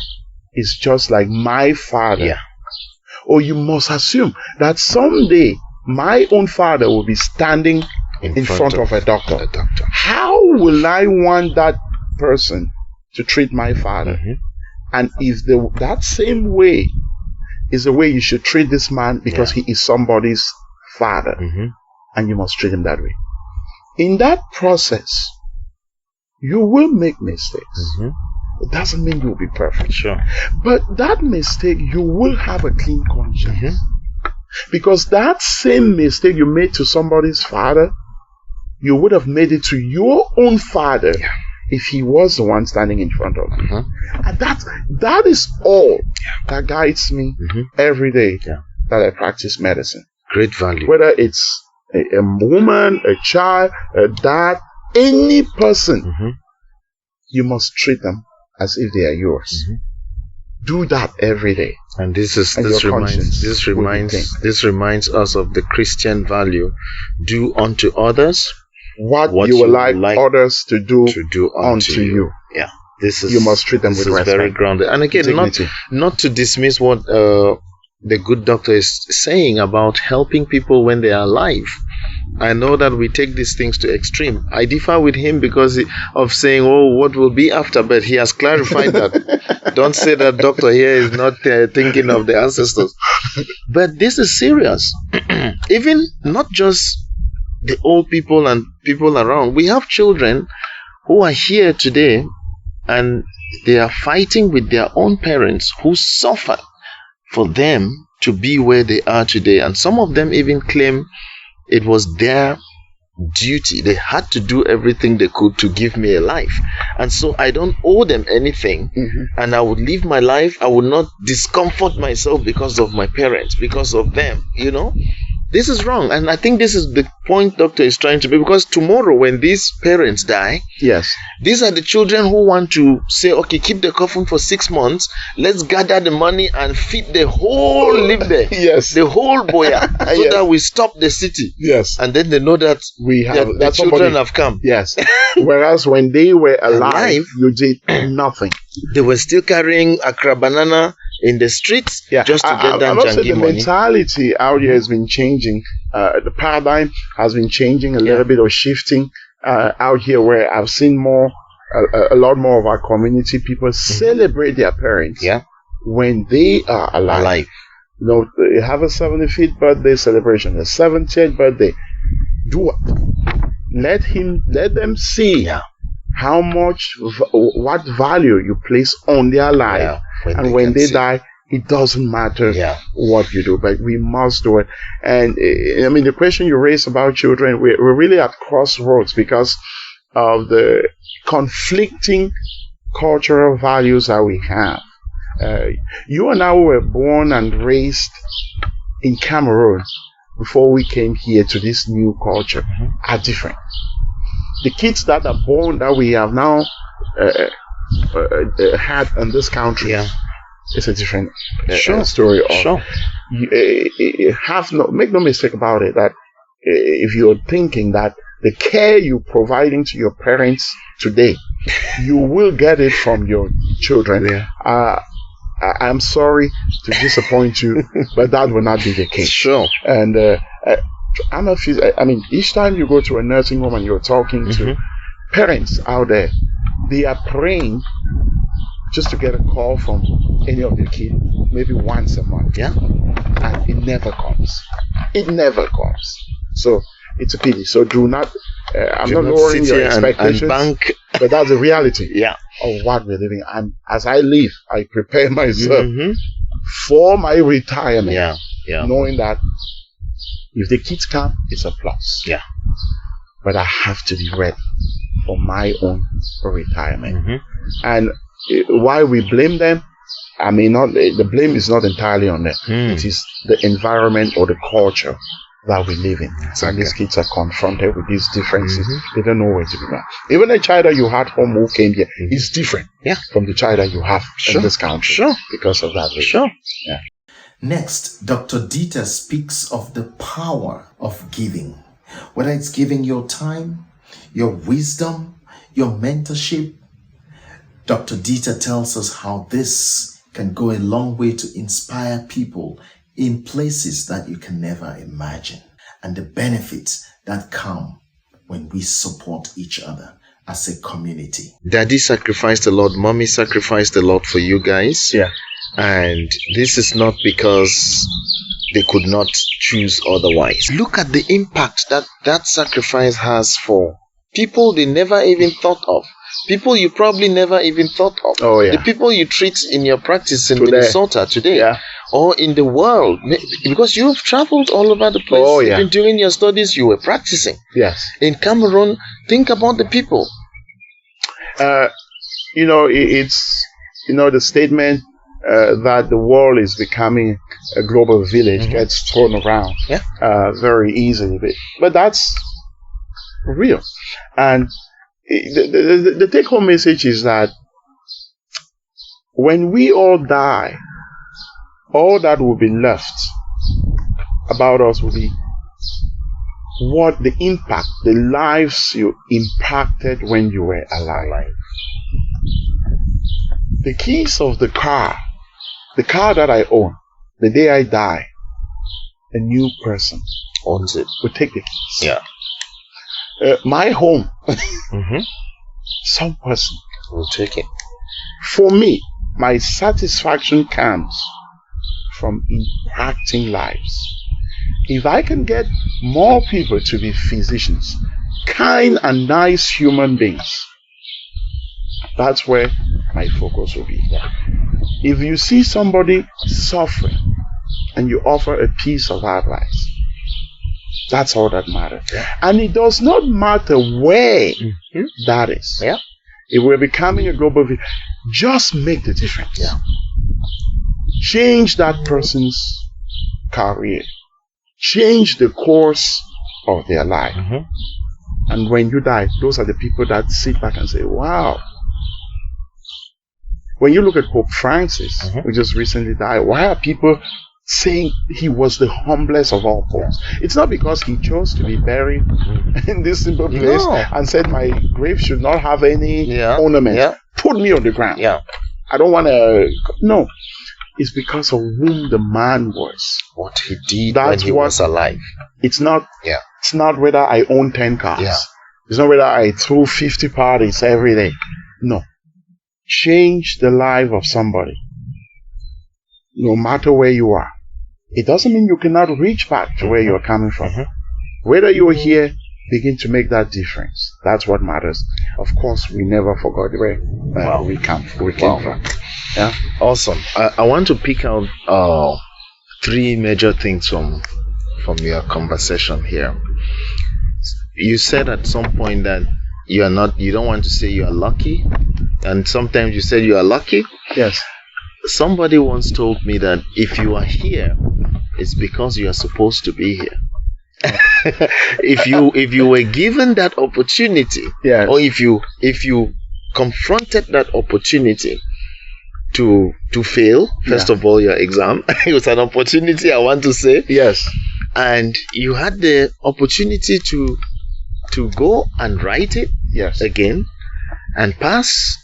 is just like my father. Yeah. Or you must assume that someday my own father will be standing in front of a doctor. How will I want that person to treat my father? And if that same way is the way you should treat this man, because he is somebody's father, and you must treat him that way. In that process, you will make mistakes. It doesn't mean you'll be perfect. Sure. But that mistake, you will have a clean conscience. Because that same mistake you made to somebody's father, you would have made it to your own father if he was the one standing in front of you. And that is all that guides me every day that I practice medicine. Great value. Whether it's a woman, a child, a dad, any person, you must treat them as if they are yours. Do that every day. And this reminds us of the Christian value: do unto others what you would like others to do unto you. Yeah, you must treat them with respect. Very grounded. And again, not to dismiss what the good doctor is saying about helping people when they are alive. I know that we take these things to extreme. I differ with him because of saying, what will be after? But he has clarified that. Don't say that doctor here is not thinking of the ancestors. But this is serious. Even not just the old people and people around. We have children who are here today and they are fighting with their own parents who suffer for them to be where they are today. And some of them even claim it was their duty. They had to do everything they could to give me a life. And so I don't owe them anything. And I would live my life. I would not discomfort myself because of my parents, because of them, This is wrong. And I think this is the point doctor is trying to make, because tomorrow when these parents die, these are the children who want to say, okay, keep the coffin for 6 months, let's gather the money and feed the whole Limbe, the whole Boya, so that we stop the city. And then they know that the children have come. Whereas when they were alive, you did nothing. They were still carrying Accra banana in the streets just to get that jangi money. The mentality out here has been changing. The paradigm has been changing a little bit, or shifting out here, where I've seen a lot more of our community people celebrate their parents when they are alive. They have a 75th birthday celebration, a 70th birthday. Do it. Let them see how much, what value you place on their life. And when they die, It doesn't matter what you do, but we must do it. And I mean, the question you raised about children, we're really at crossroads because of the conflicting cultural values that we have. You and I were born and raised in Cameroon before we came here to this new culture are different. The kids that are born that we have now had in this country, it's a different story. Make no mistake about it, that if you're thinking that the care you're providing to your parents today, you will get it from your children. I'm sorry to disappoint you, but that will not be the case. Sure. And I mean, each time you go to a nursing home and you're talking to parents out there, they are praying just to get a call from any of their kids, maybe once a month. Yeah. And it never comes. It never comes. So it's a pity. So do not, I'm not lowering your expectations, and bank. but that's the reality of what we're living. And as I live, I prepare myself for my retirement, knowing that if the kids come, it's a plus. Yeah. But I have to be ready for my own retirement. And why we blame them, I mean, not the blame is not entirely on them. It is the environment or the culture that we live in. And these kids are confronted with these differences. They don't know where to begin. Even a child that you had home who came here is different from the child that you have in this country because of that reason. Yeah. Next, Dr. Ditah speaks of the power of giving. Whether it's giving your time, your wisdom, your mentorship, Dr. Ditah tells us how this can go a long way to inspire people in places that you can never imagine, and the benefits that come when we support each other as a community. Daddy sacrificed a lot, mommy sacrificed a lot for you guys. Yeah. And this is not because they could not choose otherwise. Look at the impact that sacrifice has for people they never even thought of. People you probably never even thought of. Oh, yeah. The people you treat in your practice in Minnesota today. Or in the world. Because you've traveled all over the place. Oh, yeah. Even during your studies, you were practicing. Yes. In Cameroon, think about the people. It's the statement that the world is becoming a global village gets thrown around very easily. But that's real. And the take-home message is that when we all die, all that will be left about us will be what the impact, the lives you impacted when you were alive. The keys of the car that I own, the day I die, a new person Owns it. will take the keys. Yeah. My home, some person We'll take it. For me, my satisfaction comes from impacting lives. If I can get more people to be physicians, kind and nice human beings, that's where my focus will be. If you see somebody suffering and you offer a piece of advice, that's all that matters. And it does not matter where that is. If we're becoming a global village, just make the difference. Change that person's career. Change the course of their life. And when you die, those are the people that sit back and say, wow. When you look at Pope Francis, who just recently died, why are people saying he was the humblest of all popes? It's not because he chose to be buried in this simple place and said my grave should not have any ornament. Put me on the ground. I don't want to. No. It's because of whom the man was. What he did when he was alive. It's not. It's not whether I own 10 cars. It's not whether I throw 50 parties every day. No. Change the life of somebody. No matter where you are. It doesn't mean you cannot reach back to where you're coming from. Whether you're here begin to make that difference. That's what matters. Of course, we never forgot where we came from. Yeah. Awesome. I want to pick out 3 major things from your conversation here. You said at some point that you don't want to say you are lucky, and sometimes you said you are lucky. Yes. Somebody once told me that if you are here, it's because you are supposed to be here. if you were given that opportunity, yes, or if you confronted that opportunity to fail, first of all, your exam, it was an opportunity, I want to say. Yes. And you had the opportunity to go and write it again and pass.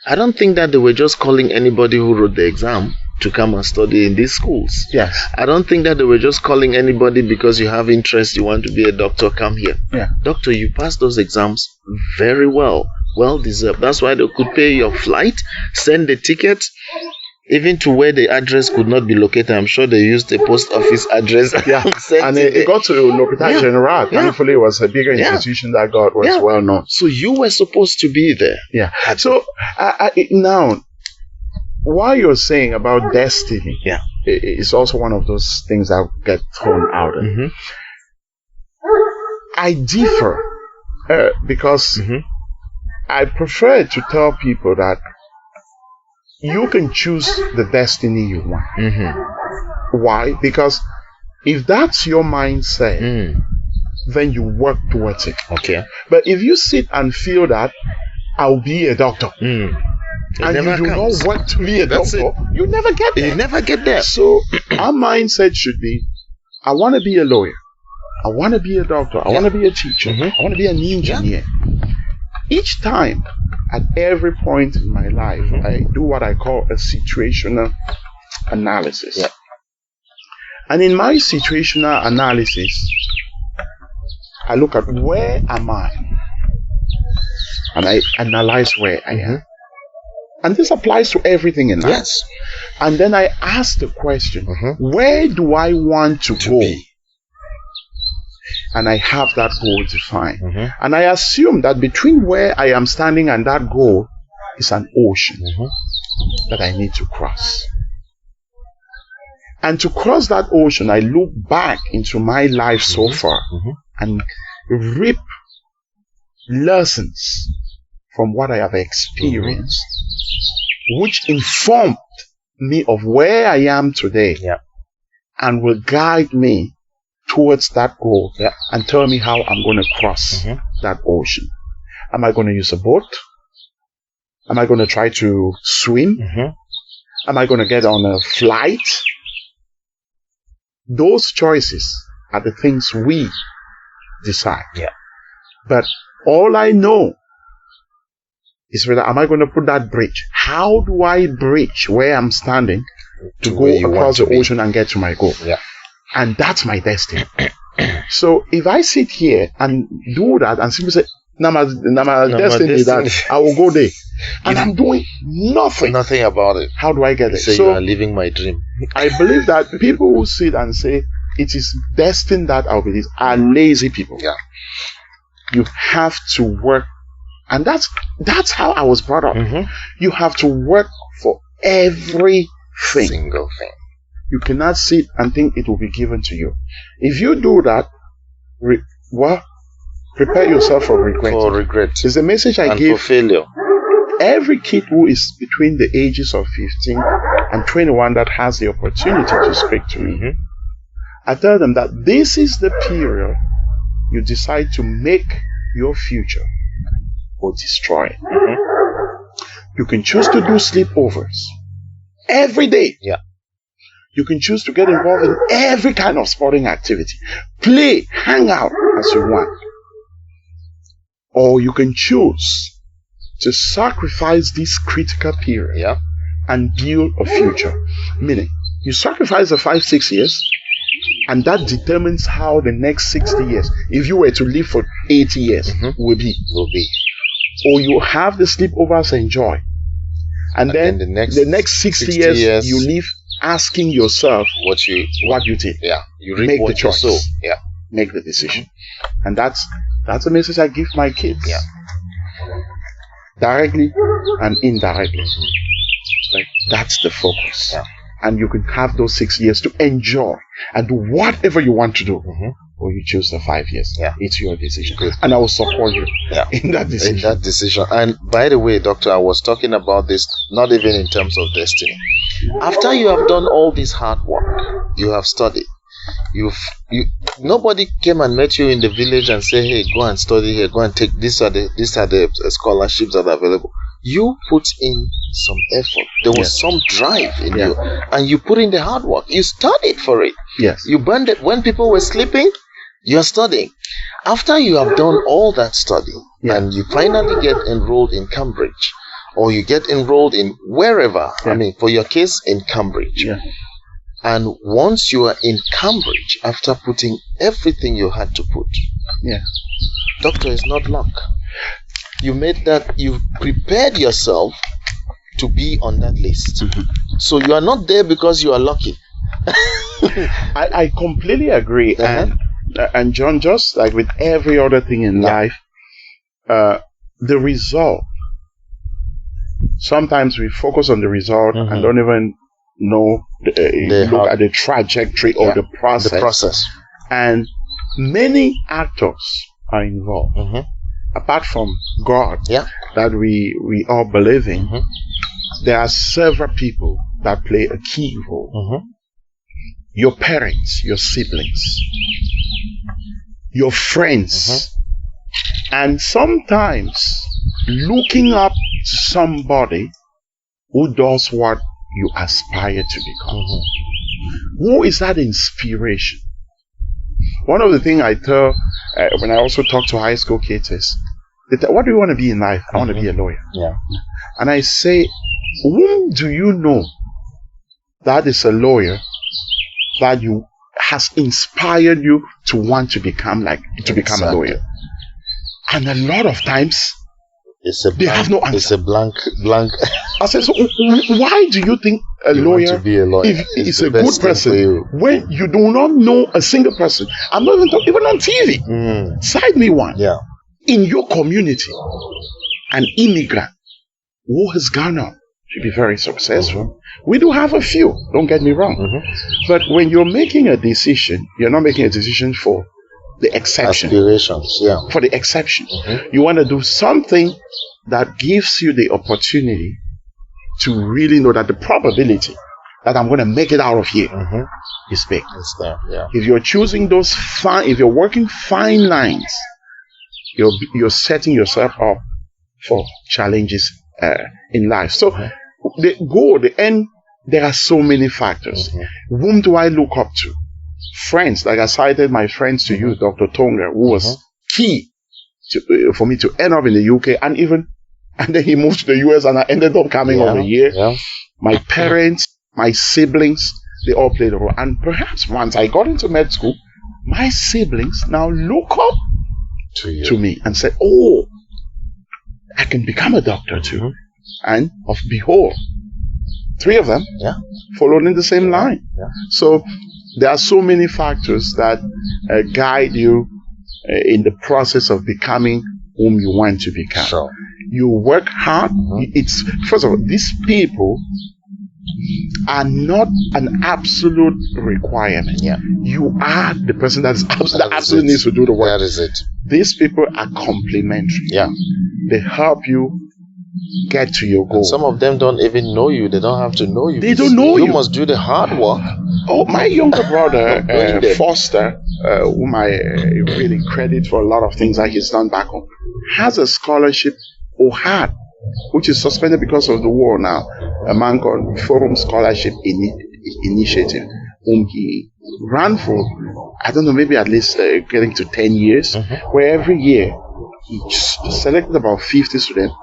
I don't think that they were just calling anybody who wrote the exam to come and study in these schools. Yes. I don't think that they were just calling anybody because you have interest, you want to be a doctor, come here. Yeah. Doctor, you passed those exams very well. Well deserved. That's why they could pay your flight, send the ticket, even to where the address could not be located. I'm sure they used the post office address. Yeah. And it got to L'Hôpital General. Thankfully, it was a bigger institution that was well known. So you were supposed to be there. Yeah. So now, what you're saying about destiny, it's also one of those things that get thrown out. Mm-hmm. I differ because I prefer to tell people that you can choose the destiny you want. Mm-hmm. Why? Because if that's your mindset, then you work towards it. Okay. But if you sit and feel that I'll be a doctor, and you do not want to be a doctor, you never get there. You never get there. So our mindset should be, I want to be a lawyer. I want to be a doctor. I want to be a teacher. I want to be an engineer. Each time, at every point in my life, I do what I call a situational analysis. Yeah. And in my situational analysis, I look at where am I? And I analyze where I am. And this applies to everything in life. Yes. And then I ask the question, where do I want to go? Be. And I have that goal defined. And I assume that between where I am standing and that goal is an ocean that I need to cross. And to cross that ocean, I look back into my life so far and reap lessons from what I have experienced, which informed me of where I am today and will guide me towards that goal and tell me how I'm going to cross that ocean. Am I going to use a boat? Am I going to try to swim? Am I going to get on a flight? Those choices are the things we decide. But all I know is whether am I going to put that bridge? How do I bridge where I'm standing to go across the ocean and get to my goal? And that's my destiny. So if I sit here and do that and simply say, my destiny that I will go there, and I'm doing nothing about it. How do I get there? So you are living my dream. I believe that people who sit and say it is destined that I'll be this are lazy people. You have to work, and that's how I was brought up. You have to work for everything. Single thing. You cannot sit and think it will be given to you. If you do that, prepare yourself for regret. It's the message I give for failure. Every kid who is between the ages of 15 and 21 that has the opportunity to speak to me. I tell them that this is the period you decide to make your future or destroy it. You can choose to do sleepovers every day. You can choose to get involved in every kind of sporting activity. Play, hang out as you want. Or you can choose to sacrifice this critical period and build a future. Meaning, you sacrifice the 5-6 years, and that determines how the next 60 years, if you were to live for 80 years, will be. Or you have the sleepovers enjoy. And then the next 60 years you live asking yourself what you did. You reap make what the choice. you sow. Make the decision. And that's a message I give my kids. Yeah. Directly and indirectly. Like, that's the focus. Yeah. And you can have those 6 years to enjoy and do whatever you want to do. Or you choose the 5 years. Yeah. It's your decision. Good. And I will support you in that decision. In that decision. And by the way, Doctor, I was talking about this not even in terms of destiny. After you have done all this hard work, you have studied, nobody came and met you in the village and say, hey, go and study here, go and take these are the scholarships that are available. You put in some effort. There was some drive in you, and you put in the hard work. You studied for it. Yes. You burned it when people were sleeping. You're studying. After you have done all that study, and you finally get enrolled in Cambridge, or you get enrolled in wherever, I mean, for your case, in Cambridge. Yeah. And once you are in Cambridge, after putting everything you had to put, Doctor, is not luck. You made that, you prepared yourself to be on that list. So you are not there because you are lucky. I completely agree. And John, just like with every other thing in life, the result, sometimes we focus on the result and don't even know, look at the trajectory or the process. And many actors are involved. Apart from God, that we all believe in, there are several people that play a key role. Your parents, your siblings, your friends, and sometimes looking up to somebody who does what you aspire to become. Who is that inspiration? One of the things I tell when I also talk to high school kids is, what do you want to be in life? I want to be a lawyer. And I say, whom do you know that is a lawyer that has inspired you to want to become a lawyer? And a lot of times they have no answer. It's a blank. I said, so why do you think a lawyer, want to be a lawyer, is a good person when you do not know a single person? I'm not even on TV. Cite me one. In your community, an immigrant who has gone on to be very successful. We do have a few, don't get me wrong. But when you're making a decision, you're not making a decision for the exception. Aspirations, for the exception. You want to do something that gives you the opportunity to really know that the probability that I'm going to make it out of here is big. It's there, If you're choosing those if you're working fine lines, you're setting yourself up for challenges in life. So the goal, the end, there are so many factors. Whom do I look up to? Friends, like I cited my friends to you, Dr. Tonga, who was key for me to end up in the UK, and then he moved to the US, and I ended up coming over here. My parents, my siblings, they all played a role. And perhaps once I got into med school, my siblings now look up to me and say, oh, I can become a doctor too. And behold, 3 of them followed in the same line. So there are so many factors that guide you in the process of becoming whom you want to become. You work hard. It's, first of all, these people are not an absolute requirement. You are the person that absolutely needs to do the work. That is it. These people are complementary. They help you get to your goal. And some of them don't even know you. They don't have to know you. They don't know you. You must do the hard work. Oh, my younger brother, Foster, whom I really credit for a lot of things that he's done back home, has a scholarship, or had, which is suspended because of the war now, a man called Forum Scholarship Initiative, whom he ran for, I don't know, maybe at least getting to 10 years, where every year he selected about 50 students,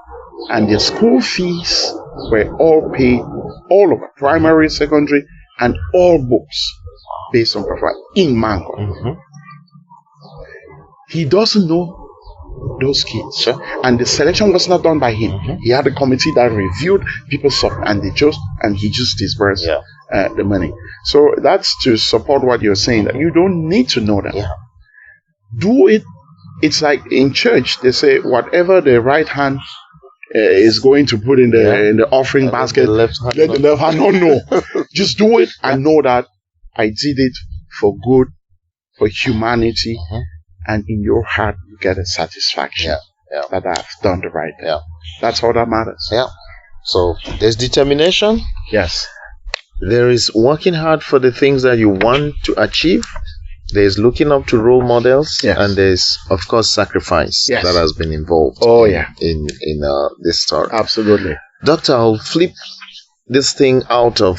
and their school fees were all paid, all over, primary, secondary, and all books based on performance in Mango. He doesn't know those kids, and the selection was not done by him. He had a committee that reviewed people's stuff, and he just disbursed the money. So that's to support what you're saying, that you don't need to know that. Do it it's like in church, they say whatever the right hand is going to put in the offering basket, let the left hand not know. Just do it and know that I did it for good, for humanity, and in your heart you get a satisfaction that I've done the right thing. That's all that matters. So there's determination. Yes. There is working hard for the things that you want to achieve. There's looking up to role models, and there's, of course, sacrifice that has been involved. In this story. Absolutely. Doctor, I'll flip this thing out of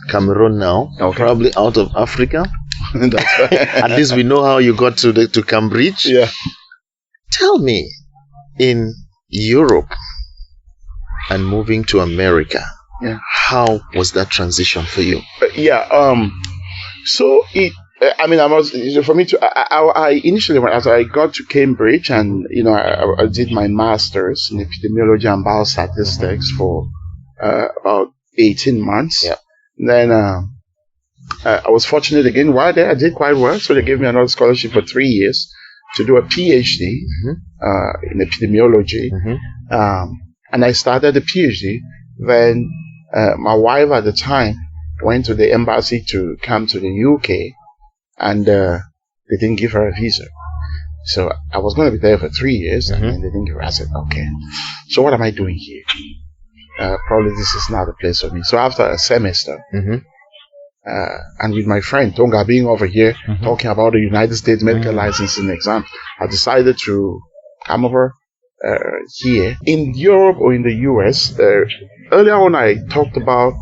Cameroon now, probably out of Africa. That's right. At least we know how you got to Cambridge. Yeah. Tell me, in Europe and moving to America, how was that transition for you? So it. I mean, for me to. I initially, as I got to Cambridge, and I did my master's in epidemiology and biostatistics for about 18 months. Yeah. Then I was fortunate again. While there, I did quite well, so they gave me another scholarship for 3 years to do a PhD in epidemiology. And I started the PhD. Then my wife at the time went to the embassy to come to the UK. And they didn't give her a visa. So I was going to be there for 3 years, and then they didn't give her. I said, okay, so what am I doing here? Probably this is not the place for me. So after a semester, and with my friend Tonga being over here, talking about the United States medical licensing exam, I decided to come over here. In Europe or in the US, earlier on I talked about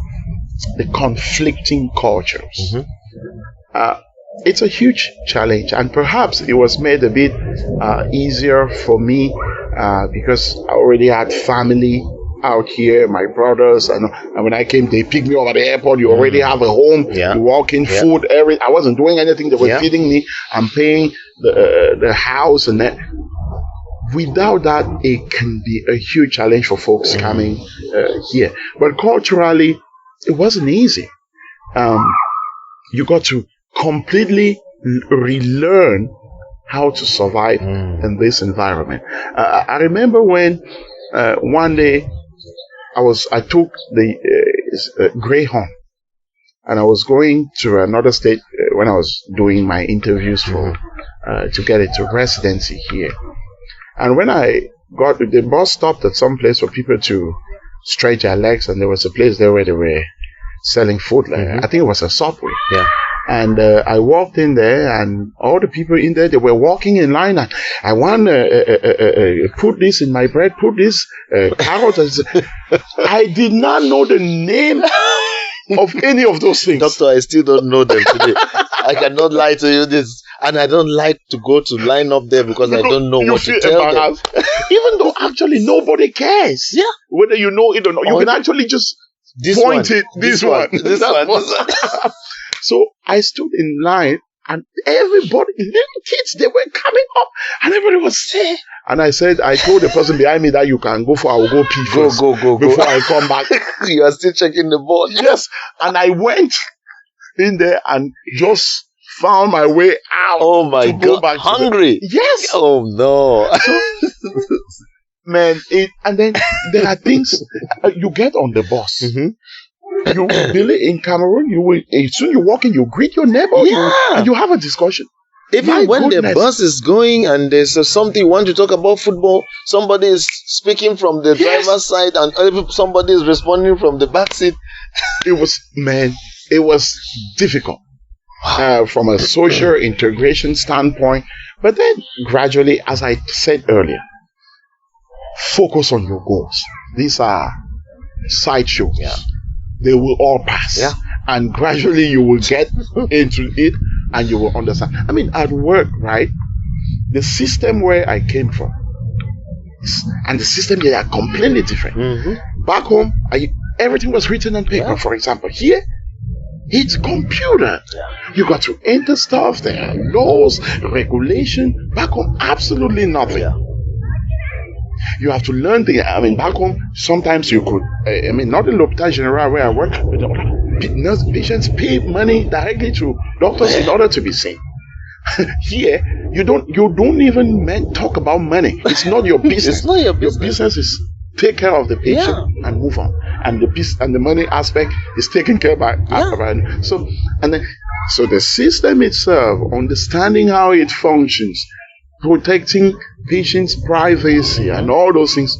the conflicting cultures. It's a huge challenge, and perhaps it was made a bit easier for me because I already had family out here, my brothers, and when I came, they picked me up at the airport. You already have a home, you walk in, food, everything. I wasn't doing anything. They were feeding me. I'm paying the house and that. Without that, it can be a huge challenge for folks coming here. But culturally, it wasn't easy. You got to completely relearn how to survive in this environment. I remember when one day I took the Greyhound, and I was going to another state when I was doing my interviews for to get into residency here. And when I got the bus stopped at some place for people to stretch their legs, and there was a place there where they were selling food. I think it was a Subway. And I walked in there, and all the people in there, they were walking in line. And I want put this in my bread, put this carrot. I did not know the name of any of those things. Doctor, I still don't know them today. I cannot lie to you this. And I don't like to go to line up there because I don't know what to tell them. Even though actually nobody cares. Whether you know it or not. You can actually just point it. This one. So I stood in line, and everybody, little kids, they were coming up, and everybody was saying. And I told the person behind me that you can go for, I will go pee first. Go. Before I come back. You are still checking the board. Yes. And I went in there and just found my way out. Oh my God. Back hungry? Yes. Oh no. Man, and then there are things, you get on the bus. You Billy, in Cameroon, you will, as soon you walk in, you greet your neighbor, and you have a discussion. Even when the bus is going and there's something you want to talk about football, somebody is speaking from the driver's side and somebody is responding from the back seat. It was difficult from a social integration standpoint. But then gradually, as I said earlier, focus on your goals. These are sideshows. They will all pass. And gradually you will get into it and you will understand. I mean, at work, right? The system where I came from and the system here are completely different. Back home, everything was written on paper, for example. Here, it's computer. You got to enter stuff. There are laws, regulation. Back home, absolutely nothing. You have to learn things. I mean, back home, sometimes you could, not in l'Hôpital General where I work, but patients pay money directly to doctors in order to be seen. Here, you don't even talk about money. It's not your business. It's not your Your business. business is take care of the patient and move on. And the money aspect is taken care by. So the system itself, understanding how it functions, protecting patients' privacy and all those things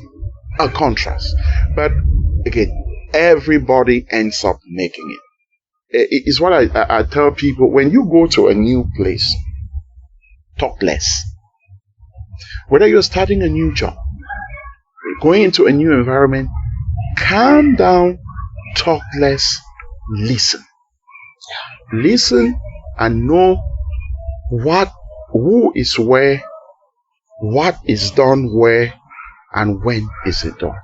are contrast. But again, everybody ends up making it. It's what I tell people: when you go to a new place, talk less. Whether you're starting a new job, going into a new environment, calm down, talk less, listen. Listen and know who is where, what is done where, and when is it done.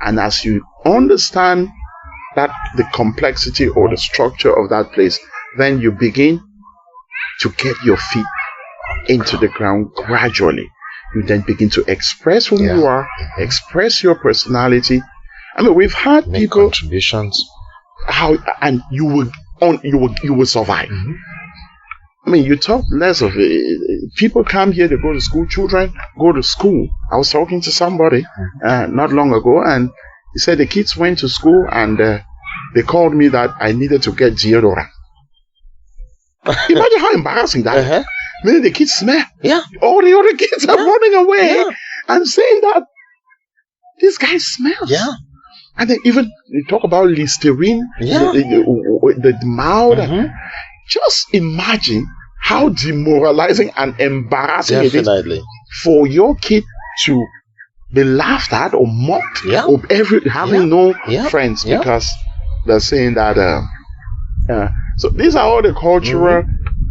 And as you understand that the complexity or the structure of that place, then you begin to get your feet into the ground gradually. You then begin to express who you are, express your personality. I mean, we've had Make people contributions. and you will survive. I mean, you talk less of it. People come here to go to school. Children go to school. I was talking to somebody not long ago, and he said the kids went to school and they called me that I needed to get deodorant. Imagine how embarrassing that is. Meaning the kids smell. Yeah. All the other kids are running away and saying that this guy smells. Yeah. And then even you talk about Listerine, the mouth. Just imagine how demoralizing and embarrassing it is for your kid to be laughed at or mocked or having no friends because they're saying that. So these are all the cultural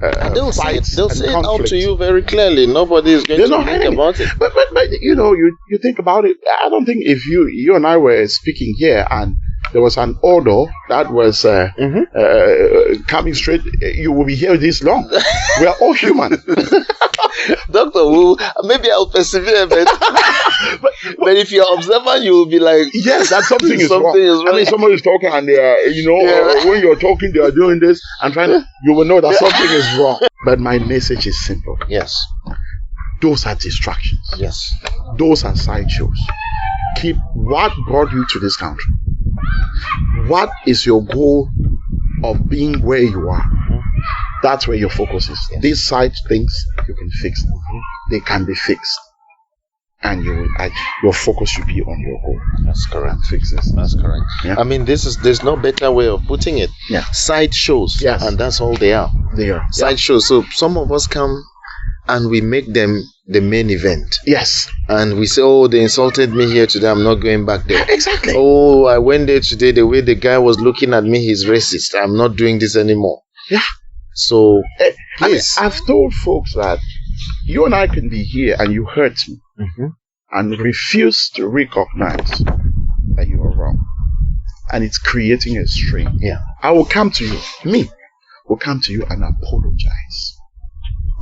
and they'll say fights. They'll say it out to you very clearly. Nobody is going to think about it. But you know, you think about it. I don't think if you and I were speaking here and there was an order that was coming straight, you will be here this long. We are all human. Doctor, maybe I'll persevere, but if you're observant, you will be like, yes, that something is wrong. I mean, somebody is talking and they are, when you're talking, they are doing this, and you will know that something is wrong. But my message is simple. Yes. Those are distractions. Yes. Those are sideshows. Keep what brought you to this country. What is your goal of being where you are? That's where your focus is. Yes. These side things, you can fix them. They can be fixed. And your focus should be on your goal. That's correct. Fix this. That's correct. Yeah. I mean, there's no better way of putting it. Yeah. Side shows. Yes. And that's all they are. They are. Side shows. So some of us come and we make them the main event. Yes. And we say, oh, they insulted me here today, I'm not going back there. Exactly. Oh, I went there today, the way the guy was looking at me, he's racist. I'm not doing this anymore. Yeah. So, please. I've told folks that you and I can be here and you hurt me and refuse to recognize that you are wrong. And it's creating a strain. Yeah. I will come to you. Me will come to you and apologize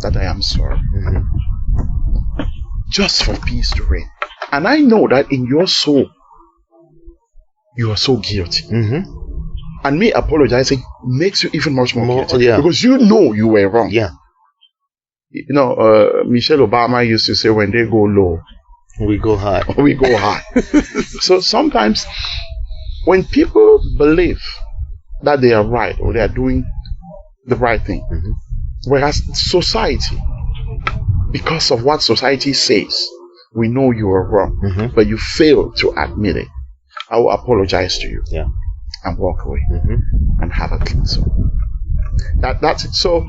that I am sorry. Just for peace to reign. And I know that in your soul, you are so guilty. And me apologizing makes you even much more guilty. Yeah. Because you know you were wrong. Yeah. You know, Michelle Obama used to say, when they go low, we go high. We go high. So sometimes when people believe that they are right or they are doing the right thing, whereas society, because of what society says, we know you are wrong, but you fail to admit it, I will apologize to you and walk away and have a clean soul. That's it. So,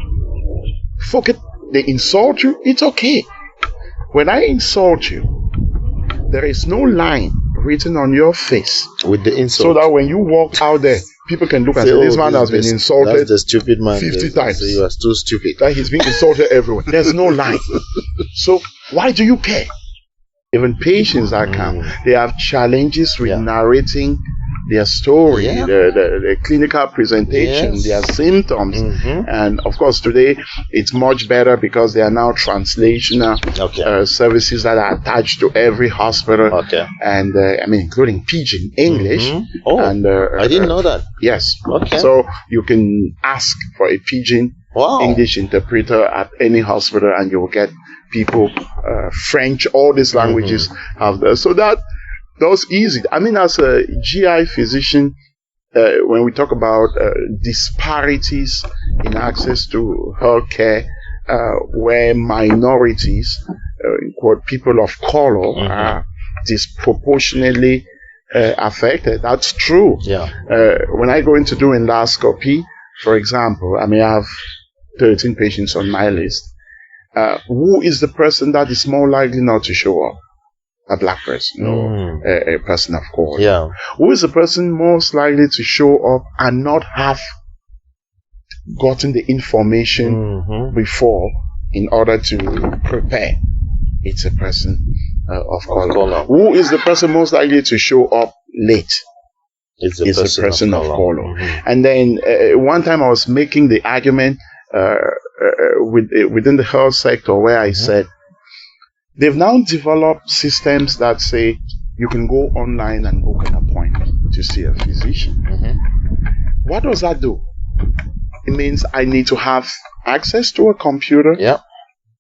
forget they insult you, it's okay. When I insult you, there is no line written on your face with the insult, so that when you walk out there, people can look and say, this man has been insulted. That's the stupid man 50 times. So you are too stupid. That he's being insulted everywhere. There's no line. So why do you care? Even patients that come, they have challenges with narrating their story, the clinical presentation, their symptoms. And of course, today it's much better because there are now translational services that are attached to every hospital. And I mean, including Pidgin English. Oh, and I didn't know that. Yes. So you can ask for a Pidgin Wow. English interpreter at any hospital, and you will get people, French, all these languages have that. So that's easy. I mean, as a GI physician, when we talk about disparities in access to healthcare, where minorities, quote, people of color, are disproportionately affected, that's true. Yeah. When I go in to do endoscopy, for example, I may have 13 patients on my list. Who is the person that is more likely not to show up? A black person or a person of color. Yeah. Who is the person most likely to show up and not have gotten the information before in order to prepare? It's a person of color. Who is the person most likely to show up late? It's a person of color. And then one time I was making the argument within the health sector where I said, they've now developed systems that say you can go online and book an appointment to see a physician. What does that do? It means I need to have access to a computer. Yeah.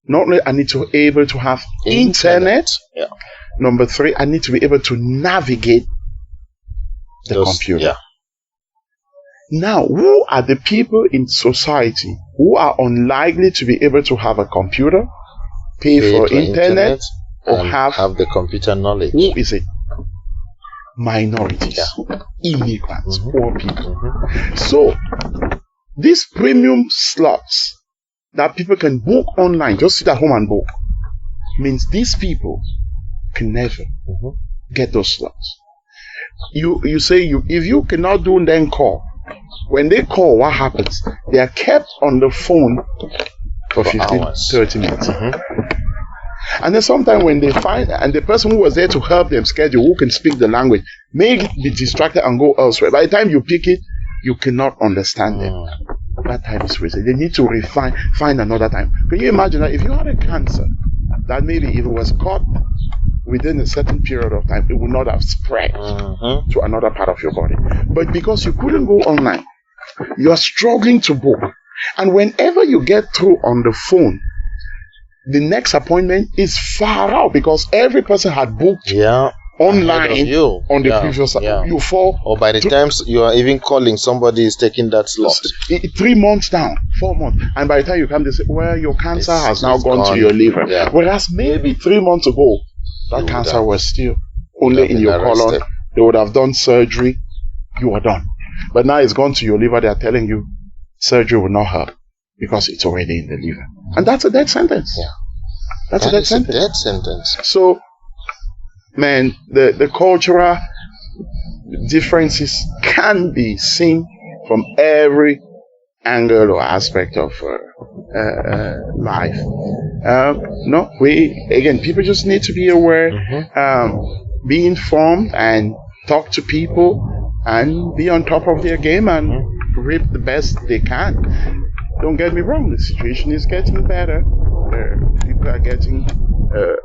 Not only I need to be able to have internet. Yeah. Number 3, I need to be able to navigate the computer. Yeah. Now, who are the people in society who are unlikely to be able to have a computer, pay for internet, or have the computer knowledge? Who is it? Minorities, immigrants, poor people. So, these premium slots that people can book online, just sit at home and book, means these people can never get those slots. You say if you cannot do then call. When they call, what happens? They are kept on the phone for 15, 30 minutes. And then sometimes when they find, and the person who was there to help them schedule, who can speak the language, may be distracted and go elsewhere. By the time you pick it, you cannot understand them. That time is wasted. They need to find another time. Can you imagine that if you had a cancer, that maybe if it was caught within a certain period of time, it would not have spread to another part of your body. But because you couldn't go online, you are struggling to book. And whenever you get through on the phone, the next appointment is far out because every person had booked online on the previous. You fall. Or by the time you are even calling, somebody is taking that slot. 3 months down, 4 months. And by the time you come, they say, well, your cancer has now gone to your liver. Yeah. Whereas maybe 3 months ago, that cancer was still only in your colon. They would have done surgery. You are done. But now it's gone to your liver. They are telling you surgery will not help because it's already in the liver. And that's a death sentence. Yeah. That's a death sentence. Death sentence. So, man, the cultural differences can be seen from every angle or aspect of life. People just need to be aware, be informed, and talk to people, and be on top of their game and reap the best they can. Don't get me wrong, the situation is getting better. People are getting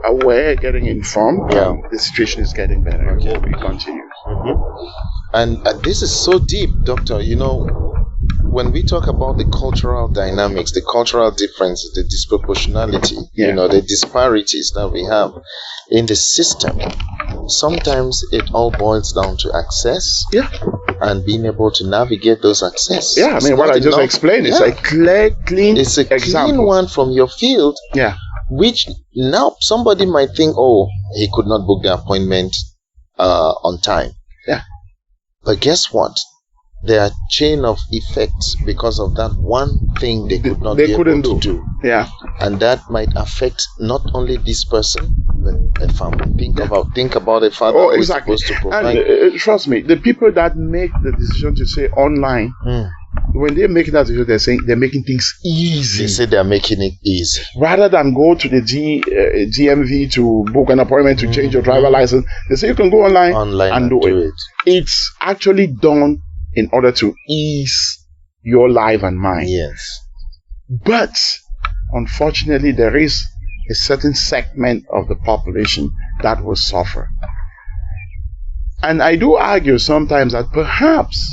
aware, getting informed. The situation is getting better. Okay, we continue. And this is so deep, Doctor. You know, when we talk about the cultural dynamics, the cultural differences, the disproportionality, you know, the disparities that we have in the system, sometimes it all boils down to access and being able to navigate those access. Yeah, I mean, what I just explained is a clear, clean It's a example. clean one from your field, which now somebody might think, oh, he could not book the appointment on time. Yeah. But guess what? There are chain of effects because of that one thing they could not be able to do. Yeah. And that might affect not only this person, but a family. Think about a father who is supposed to provide. And trust me, the people that make the decision to say online, when they're making that decision, they're saying they're making things easy. They say they're making it easy. Rather than go to the DMV to book an appointment to change your driver license, they say you can go online and do it. It's actually done in order to ease your life and mine. Yes. But unfortunately, there is a certain segment of the population that will suffer. And I do argue sometimes that perhaps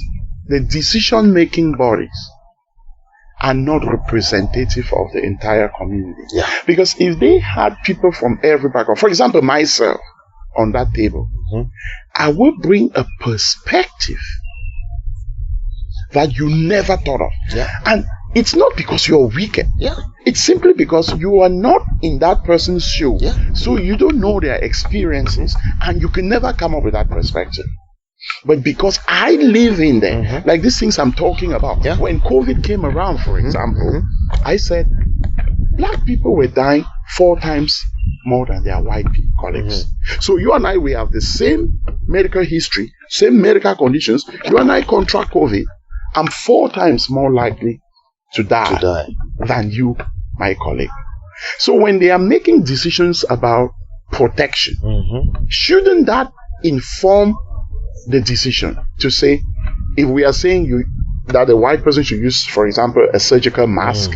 the decision-making bodies are not representative of the entire community. Yeah. Because if they had people from every background, for example, myself on that table, I will bring a perspective that you never thought of. Yeah. And it's not because you're wicked. Yeah. It's simply because you are not in that person's shoe. Yeah. So you don't know their experiences and you can never come up with that perspective. But because I live in there, like these things I'm talking about, when COVID came around, for example, I said, black people were dying 4 times more than their white colleagues. So you and I, we have the same medical history, same medical conditions. You and I contract COVID. I'm 4 times more likely to die than you, my colleague. So when they are making decisions about protection, shouldn't that inform the decision to say, if we are saying that a white person should use, for example, a surgical mask,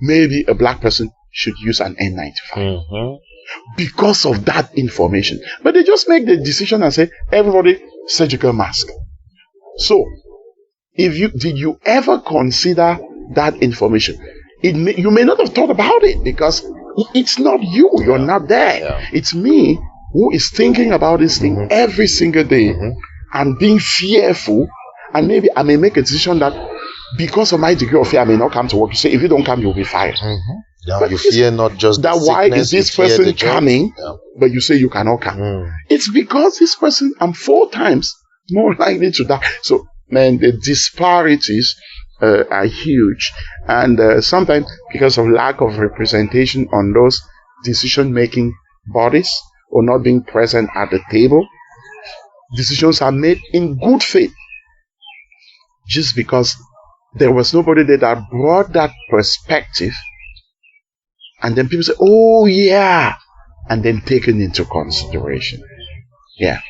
maybe a black person should use an N95 because of that information. But they just make the decision and say, everybody surgical mask. So, did you ever consider that information? You may not have thought about it because it's not you. You're not there. Yeah. It's me who is thinking about this thing every single day and being fearful. And maybe I may make a decision that because of my degree of fear, I may not come to work. You say, if you don't come, you'll be fired. Yeah, but you fear not just that. Why is this person coming? Yeah. But you say you cannot come. It's because this person, I'm 4 times more likely to die. So, man, the disparities are huge. And sometimes because of lack of representation on those decision-making bodies or not being present at the table, decisions are made in good faith. Just because there was nobody there that brought that perspective. And then people say, oh yeah, and then taken into consideration. Yeah.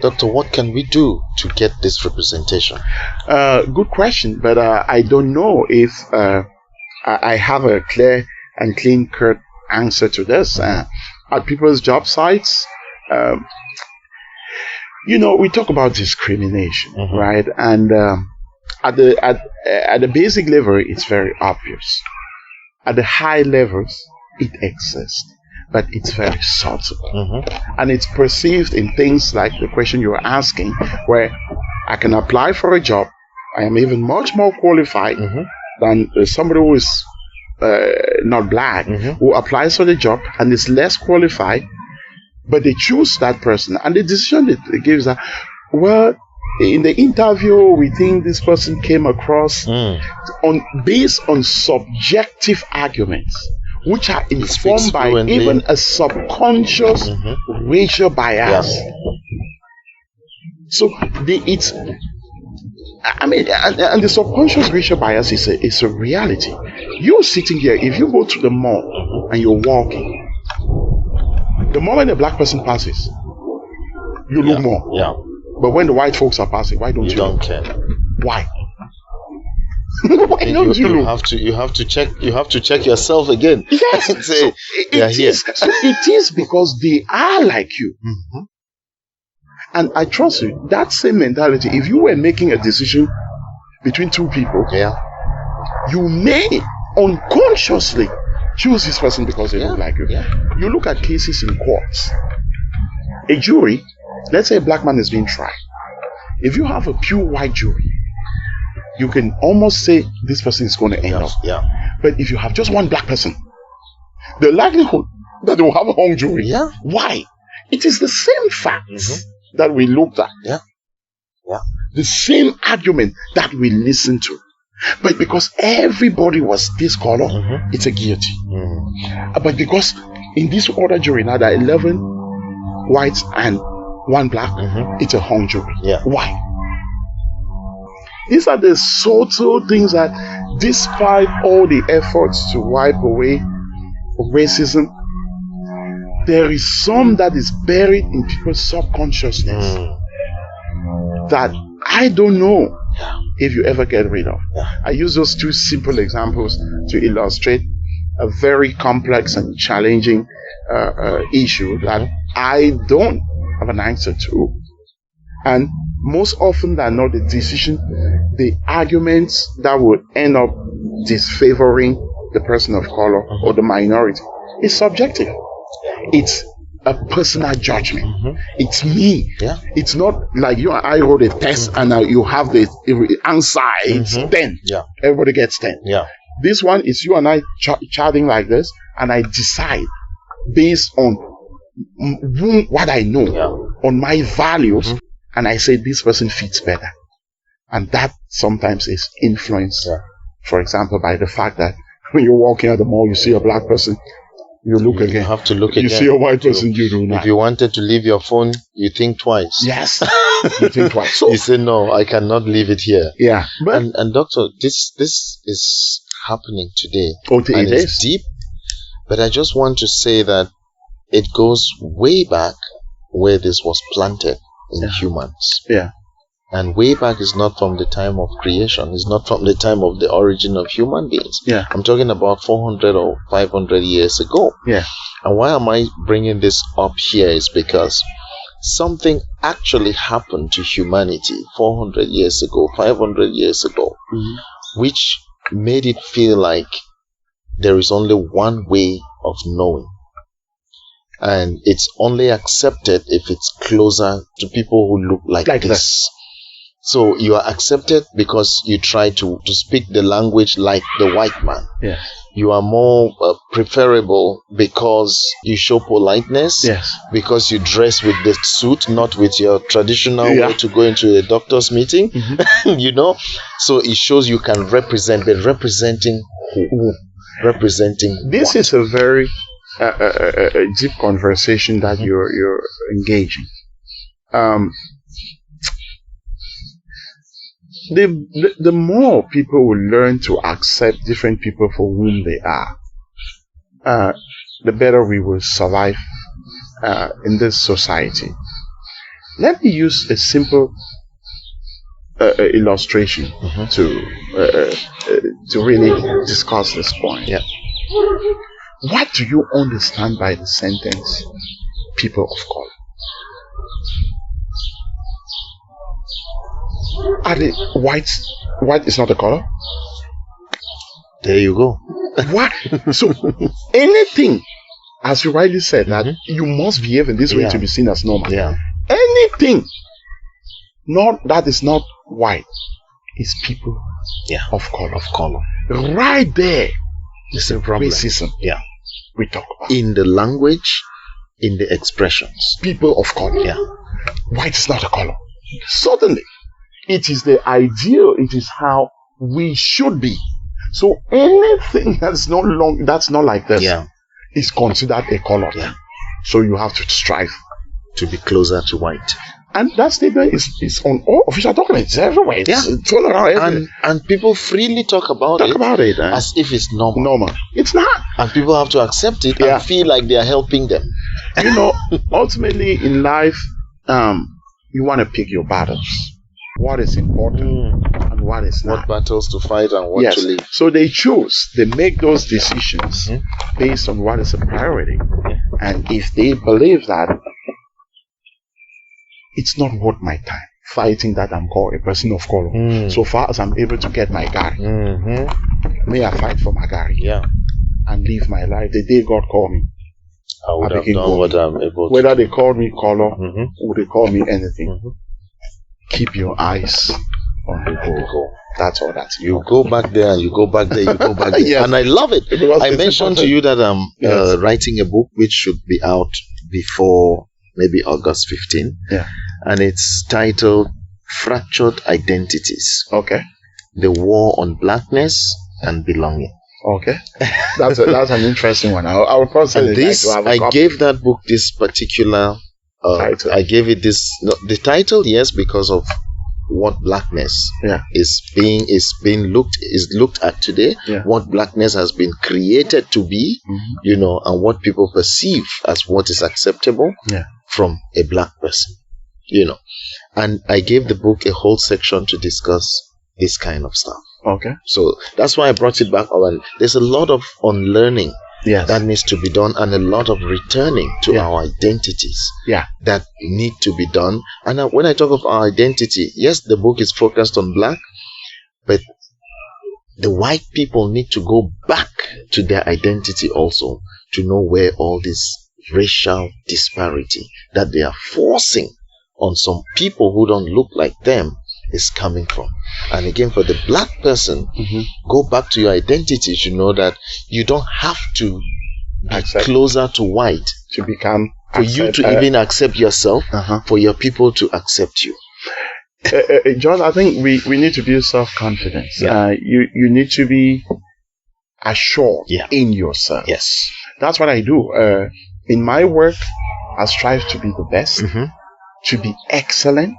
Doctor, what can we do to get this representation? Good question, but I don't know if I have a clear and clean-cut answer to this. At people's job sites, we talk about discrimination, right? And at the basic level, it's very obvious. At the high levels, it exists, but it's very subtle. And it's perceived in things like the question you were asking, where I can apply for a job. I am even much more qualified than somebody who is not black, who applies for the job and is less qualified, but they choose that person. And the decision that it gives that, well, in the interview, we think this person came across based on subjective arguments, which are informed by even a subconscious racial bias. Yes. So and the subconscious racial bias is a reality. You're sitting here, if you go to the mall and you're walking, the moment a black person passes, you look more. Yeah. But when the white folks are passing, why don't you? You don't care. Why? Why don't you look? You have to check yourself again. Yes. Say, it is because they are like you. And I trust you, that same mentality, if you were making a decision between 2 people, you may unconsciously choose this person because they look like you. Yeah. You look at cases in courts. A jury, let's say a black man is being tried. If you have a pure white jury, you can almost say this person is going to end up. Yeah. But if you have just one black person, the likelihood that they will have a hung jury. Yeah. Why? It is the same facts that we looked at. Yeah. Yeah. The same argument that we listened to. But because everybody was this color, it's a guillotine. But because in this other jury now there are 11 whites and 1 black, it's a hung jury. Yeah. Why? These are the subtle things that, despite all the efforts to wipe away racism, there is some that is buried in people's subconsciousness that I don't know if you ever get rid of. I use those 2 simple examples to illustrate a very complex and challenging issue that I don't have an answer to. And most often than not, the arguments that would end up disfavoring the person of color or the minority is subjective. It's a personal judgment. It's me. Yeah. It's not like you and I wrote a test and now you have the answer. It's 10. Yeah. Everybody gets 10. Yeah. This one is you and I chatting like this, and I decide based on what I know, on my values, and I say this person fits better. And that sometimes is influenced, for example, by the fact that when you're walking at the mall, you see a black person, you look again. You have to look again. again. You see a white person, you do not. If you wanted to leave your phone, you think twice. Yes. You think twice. So, you say, no, I cannot leave it here. Yeah. But, and doctor, this is happening today. And it's deep. But I just want to say that it goes way back where this was planted in humans. Yeah. And way back is not from the time of creation. It's not from the time of the origin of human beings. Yeah. I'm talking about 400 or 500 years ago. Yeah. And why am I bringing this up here is because something actually happened to humanity 400 years ago, 500 years ago, which made it feel like there is only one way of knowing. And it's only accepted if it's closer to people who look like this. So you are accepted because you try to speak the language like the white man. Yeah. You are more preferable because you show politeness. Yes. Because you dress with the suit, not with your traditional way to go into a doctor's meeting. You know? So it shows you can represent, but representing who? Representing this what? Is a very deep conversation that you're engaging. The more people will learn to accept different people for whom they are, the better we will survive in this society. Let me use a simple illustration to really discuss this point. Yeah. What do you understand by the sentence people of color? Are they white? White is not a color. There you go. What? So anything, as you rightly said, that you must behave in this way to be seen as normal. Yeah. Anything that is not white is people of color. Of color. Right there is a problem. Racism. Yeah. We talk about in the language, in the expressions. People of color. Yeah. White is not a color. Certainly. It is the ideal. It is how we should be. So anything that's not like this is considered a color. Yeah. So you have to strive to be closer to white. And that statement is on all official documents. It's everywhere. It's all around everywhere. And people freely talk about it as if it's normal. It's not. And people have to accept it and feel like they are helping them. You know, ultimately in life, you want to pick your battles. What is important and what is not. What battles to fight and what to leave. So they make those decisions based on what is a priority. And if they believe that it's not worth my time fighting that I'm called a person of color, so far as I'm able to get my Gary, may I fight for my Gary and live my life. The day God called me, I would have done what I'm able to. Whether they called me color or they call me anything, keep your eyes on the goal. That's all that. You go back there and you go back there, you go back there. Yes. And I love it. I mentioned to you that I'm writing a book which should be out before maybe August 15. Yeah. And it's titled Fractured Identities. Okay. The War on Blackness and Belonging. Okay. That's an interesting one. I will possibly I gave that book this particular title. I gave it this the title, yes, because of what blackness is looked at today, what blackness has been created to be, you know, and what people perceive as what is acceptable from a black person, you know. And I gave the book a whole section to discuss this kind of stuff. Okay. So that's why I brought it back. And there's a lot of unlearning Yes. that needs to be done, and a lot of returning to our identities that need to be done. And when I talk of our identity, yes, the book is focused on black, but the white people need to go back to their identity also to know where all this racial disparity that they are forcing on some people who don't look like them is coming from. And again, for the black person, go back to your identity to know that you don't have to be closer to white to become for you to even accept yourself, for your people to accept you. John, I think we need to build self-confidence. You need to be assured in yourself. Yes. That's what I do. In my work, I strive to be the best, to be excellent.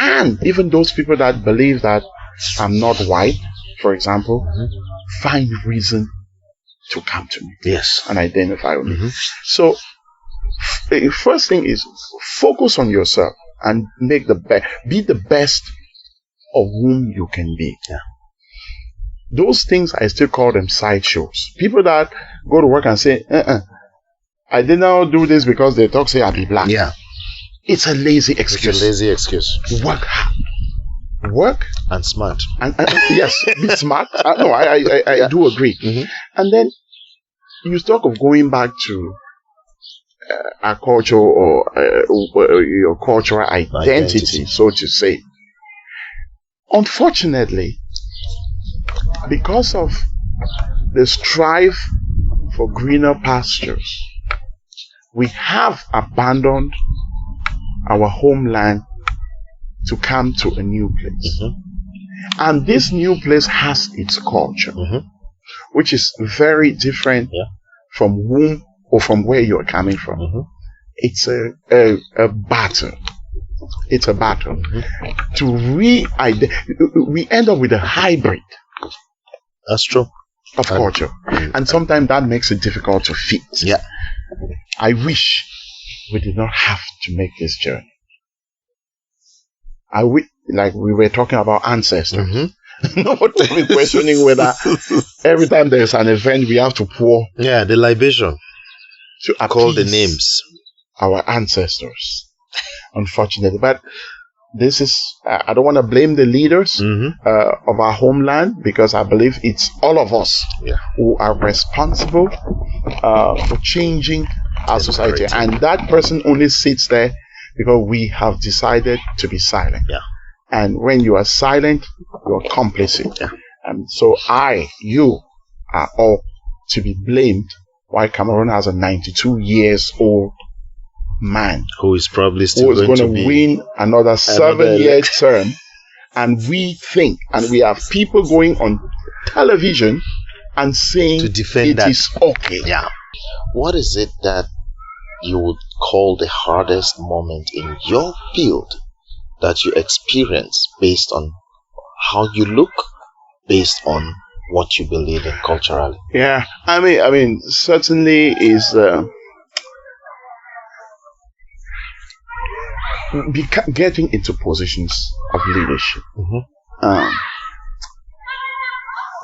And even those people that believe that I'm not white, for example, find reason to come to me. Yes. And identify with me. So, the first thing is focus on yourself and be the best of whom you can be. Yeah. Those things, I still call them sideshows. People that go to work and say, I did not do this because they talk, say I be black. Yeah. It's a lazy excuse. It's a lazy excuse. Work hard. Work. And smart. And yes, be smart. I do agree. And then you talk of going back to a culture or your cultural identity, so to say. Unfortunately, because of the strive for greener pastures, we have abandoned our homeland to come to a new place. And this new place has its culture, which is very different from whom or from where you're coming from. It's a battle. It's a battle. We end up with a hybrid. That's true. Of culture. And sometimes that makes it difficult to fit. Yeah. I wish we did not have to make this journey. Like we were talking about ancestors. Nobody questioning whether every time there's an event we have to pour. Yeah, the libation. To call the names. Our ancestors. Unfortunately. But this is, I don't want to blame the leaders of our homeland, because I believe it's all of us who are responsible for changing our society. And that person only sits there because we have decided to be silent. Yeah. And when you are silent, you're complicit. Yeah. And so you are all to be blamed why Cameroon has a 92 years old man who is probably still going to win another 7-year term. And we think, and we have people going on television and saying to defend it is okay. Yeah. What is it that you would call the hardest moment in your field that you experience based on how you look, based on what you believe in culturally? Yeah, I mean, certainly is getting into positions of leadership,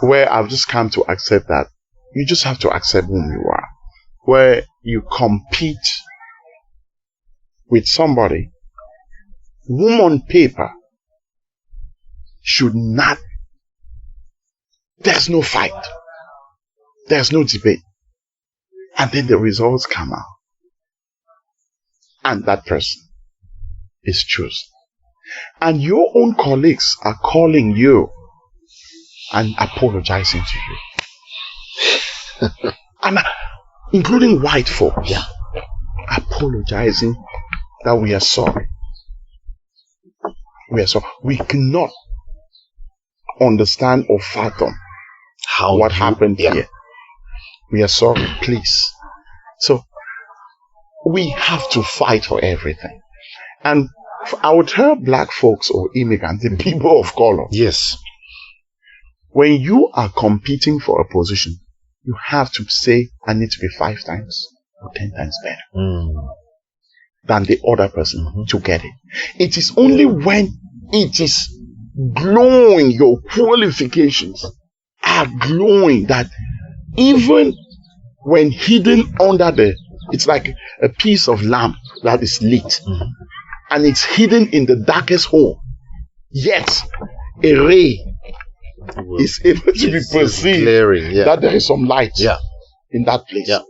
where I've just come to accept that you just have to accept who you are, where you compete with somebody whom on paper should not. There's no fight. There's no debate. And then the results come out. And that person is chosen. And your own colleagues are calling you and apologizing to you. And including white folk. Yeah. Apologizing that we are sorry. We are sorry. We cannot understand or fathom what happened here. We are sorry, please. So we have to fight for everything. And I would tell black folks or immigrants, the people of color, yes, when you are competing for a position, you have to say, I need to be 5 times or 10 times better than the other person to get it. It is only when it is glowing, your qualifications are glowing, that even when hidden under it's like a piece of lamp that is lit, and it's hidden in the darkest hole, yet a ray is able to be perceived that there is some light in that place. Yeah.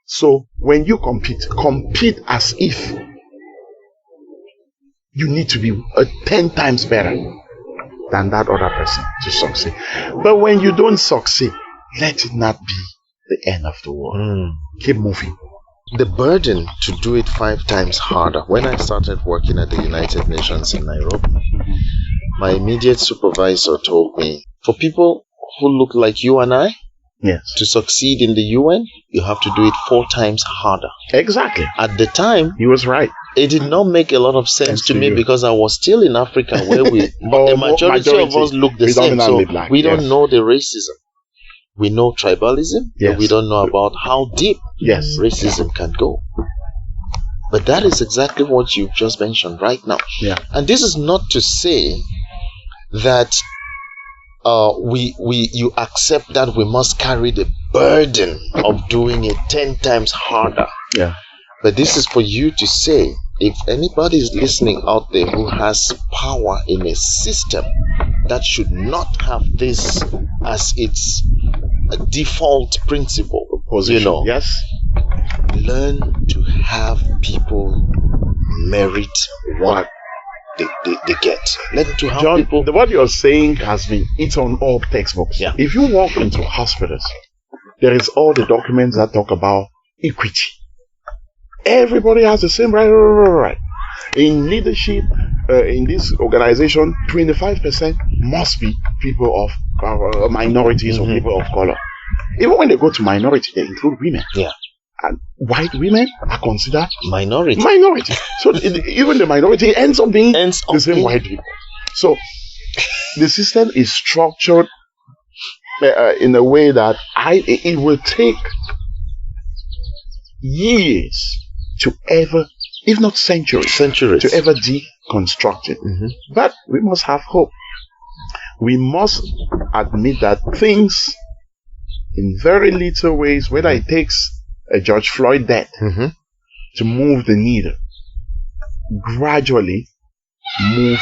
So when you compete as if you need to be 10 times better than that other person to succeed. But when you don't succeed, let it not be the end of the world. Keep moving. The burden to do it 5 times harder. When I started working at the United Nations in Nairobi, my immediate supervisor told me, for people who look like you and I, to succeed in the UN, you have to do it 4 times harder. Exactly. At the time, he was right. It did not make a lot of sense to me because I was still in Africa where the majority of us look the same. So black, we don't know the racism. We know tribalism, but we don't know about how deep racism can go. But that is exactly what you've just mentioned right now. Yeah. And this is not to say that you accept that we must carry the burden of doing it 10 times harder. Yeah. But this is for you to say, if anybody is listening out there who has power in a system that should not have this as its default principle, position, learn to have people merit what they get. Learn to have John, people. What you're saying has been, it's on all textbooks. Yeah. If you walk into hospitals, there is all the documents that talk about equity. Everybody has the same right. In leadership, in this organization, 25% must be people of minorities or people of color. Even when they go to minority, they include women. Yeah. And white women are considered minority. So even the minority ends up being the same white people. So the system is structured in a way that it will take years to ever, if not centuries, to ever deconstruct it. But we must have hope. We must admit that things, in very little ways, whether it takes a George Floyd death to move the needle, gradually moving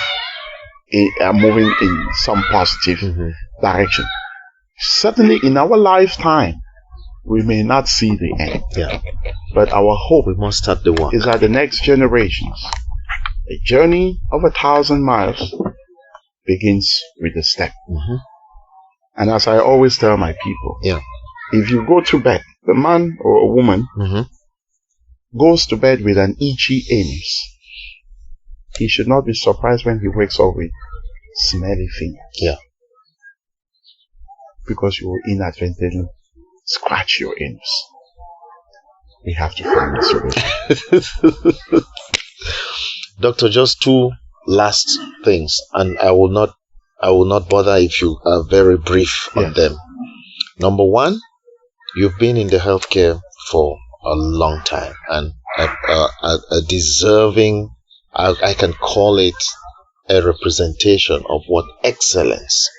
in some positive direction. Certainly in our lifetime, we may not see the end. Yeah. But our hope must start the work. Is that the next generations, a journey of 1,000 miles begins with a step. And as I always tell my people, if you go to bed, the man or a woman goes to bed with an itchy anus, he should not be surprised when he wakes up with smelly fingers. Yeah. Because you will inadvertently scratch your anus. We have to find a solution. Doctor, just 2 last things, and I will not bother if you are very brief on them. Number 1, you've been in the healthcare for a long time, and a deserving, I can call it a representation of what excellence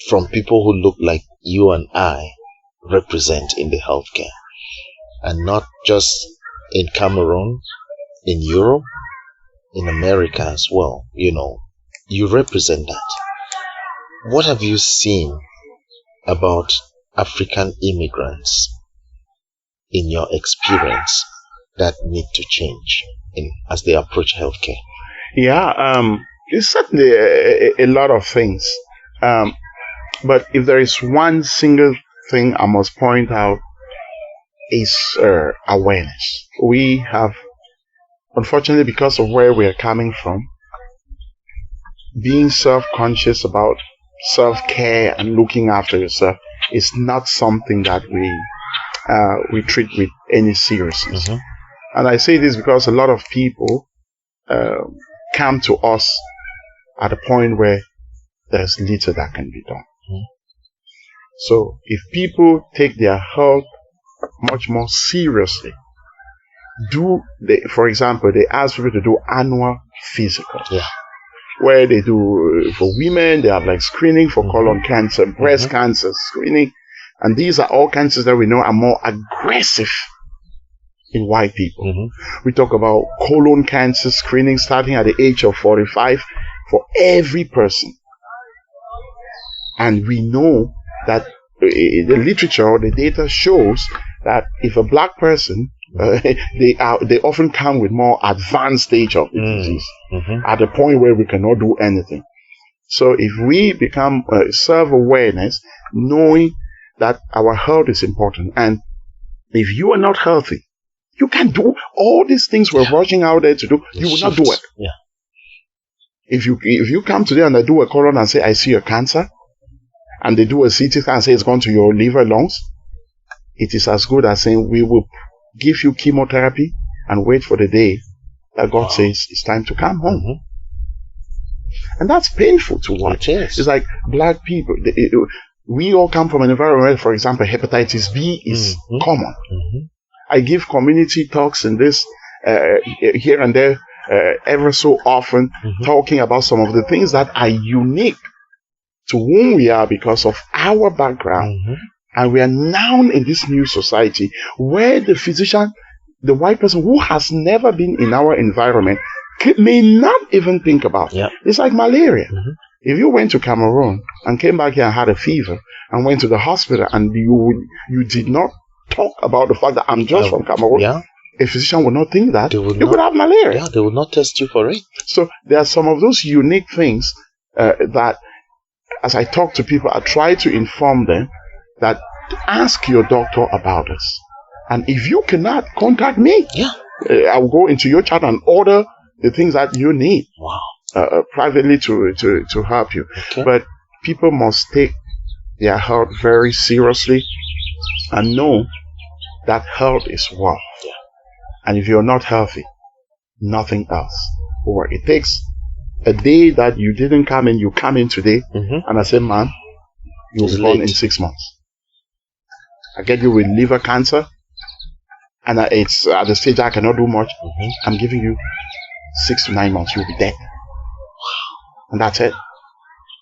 from people who look like you and I represent in the healthcare. And not just in Cameroon, in Europe, in America as well. You represent that. What have you seen about African immigrants in your experience that need to change as they approach healthcare? It's certainly a lot of things. But if there is one single thing I must point out, is awareness. We have, unfortunately, because of where we are coming from, being self-conscious about self-care and looking after yourself is not something that we treat with any seriousness. And I say this because a lot of people come to us at a point where there's little that can be done. So if people take their health much more seriously, for example, they ask people to do annual physical, where they do for women, they have like screening for colon cancer, breast cancer screening, And these are all cancers that we know are more aggressive in white people. We talk about colon cancer screening starting at the age of 45 for every person. And we know that the literature or the data shows that if a black person, they often come with more advanced stage of the disease at the point where we cannot do anything. So if we become self-awareness, knowing that our health is important, and if you are not healthy, you can't do all these things we're rushing out there to do. You will not do it. Yeah. If you come today and I do a colon and say I see a cancer, and they do a CT scan and say it's gone to your liver, lungs, it is as good as saying we will give you chemotherapy and wait for the day that God says it's time to come home. And that's painful to watch. It's like black people. We all come from an environment where, for example, hepatitis B is common. I give community talks in this here and there ever so often, talking about some of the things that are unique to whom we are because of our background. And we are now in this new society where the physician, the white person who has never been in our environment, may not even think about. It's like malaria. If you went to Cameroon and came back here and had a fever and went to the hospital and you did not talk about the fact that I'm just from Cameroon, a physician would not think that you could have malaria. Yeah, they would not test you for it. So there are some of those unique things that, as I talk to people, I try to inform them that ask your doctor about us. And if you cannot, contact me. I will go into your chart and order the things that you need privately to help you. But people must take their health very seriously and know that health is wealth. And if you're not healthy, nothing else will work. It takes a day that you didn't come in, you come in today, and I say, man, you'll be gone in 6 months. I get you with liver cancer, and it's at the stage I cannot do much. I'm giving you 6 to 9 months, you'll be dead. And that's it.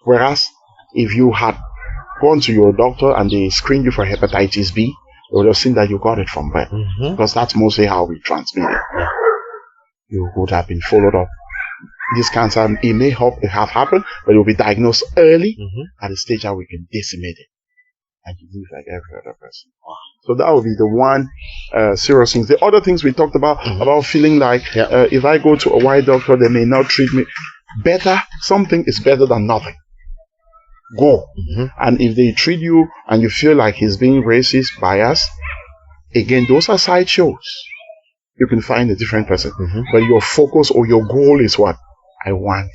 Whereas, if you had gone to your doctor and they screened you for hepatitis B, they would have seen that you got it from birth. Because that's mostly how we transmit it. You would have been followed up. This cancer, it may have happened, but it will be diagnosed early at a stage that we can decimate it. And you live like every other person. So that would be the one serious thing. The other things we talked about feeling like if I go to a white doctor, they may not treat me better. Something is better than nothing. Go. And if they treat you and you feel like he's being racist, biased, again, those are sideshows. You can find a different person. But your focus or your goal is what? I want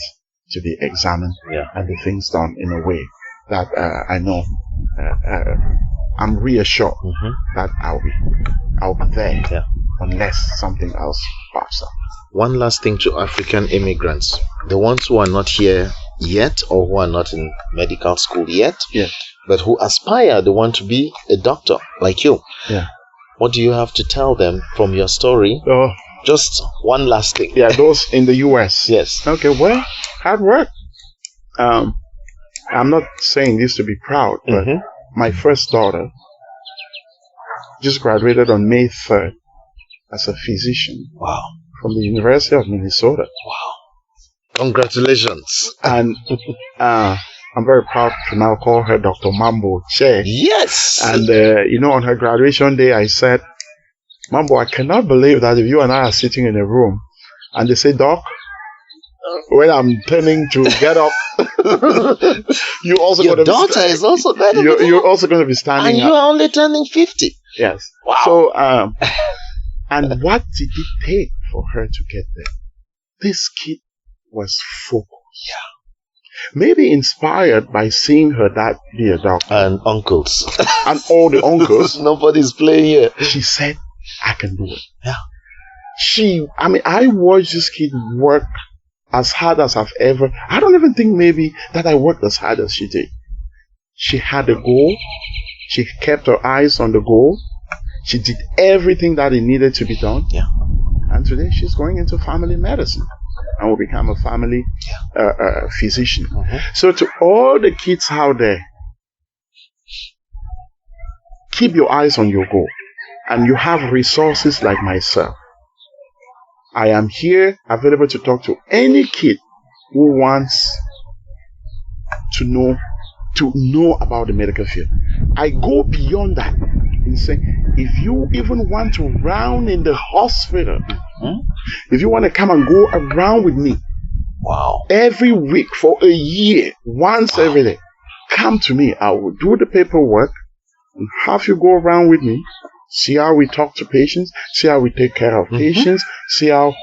to be examined and the things done in a way that I know I'm reassured that I'll be there unless something else pops up. One last thing to African immigrants, the ones who are not here yet or who are not in medical school yet, but who aspire, they want to be a doctor like you. What do you have to tell them from your story? Just one last thing. Those in the US. Okay, well, hard work. I'm not saying this to be proud, but my first daughter just graduated on May 3rd as a physician. From the University of Minnesota. Congratulations. And I'm very proud to now call her Dr. Mambo Che. And, on her graduation day, I said, Mambo, I cannot believe that if you and I are sitting in a room and they say, Doc, when I'm turning to get up, you also your daughter is also better. You're also going to be standing and up. And you are only turning 50. Yes. Wow. So, and what did it take for her to get there? This kid was focused. Maybe inspired by seeing her dad be a doctor. And uncles. And all the uncles. Nobody's playing here. She said, I can do it. I watched this kid work as hard as I've ever. I don't even think maybe that I worked as hard as she did. She had a goal. She kept her eyes on the goal. She did everything that it needed to be done. And today she's going into family medicine and will become a family physician. So to all the kids out there, keep your eyes on your goal, and you have resources like myself, I am here available to talk to any kid who wants to know about the medical field. I go beyond that and say, if you even want to round in the hospital, if you want to come and go around with me, every week for a year, once every day, come to me. I will do the paperwork and have you go around with me, see how we talk to patients, see how we take care of patients, see how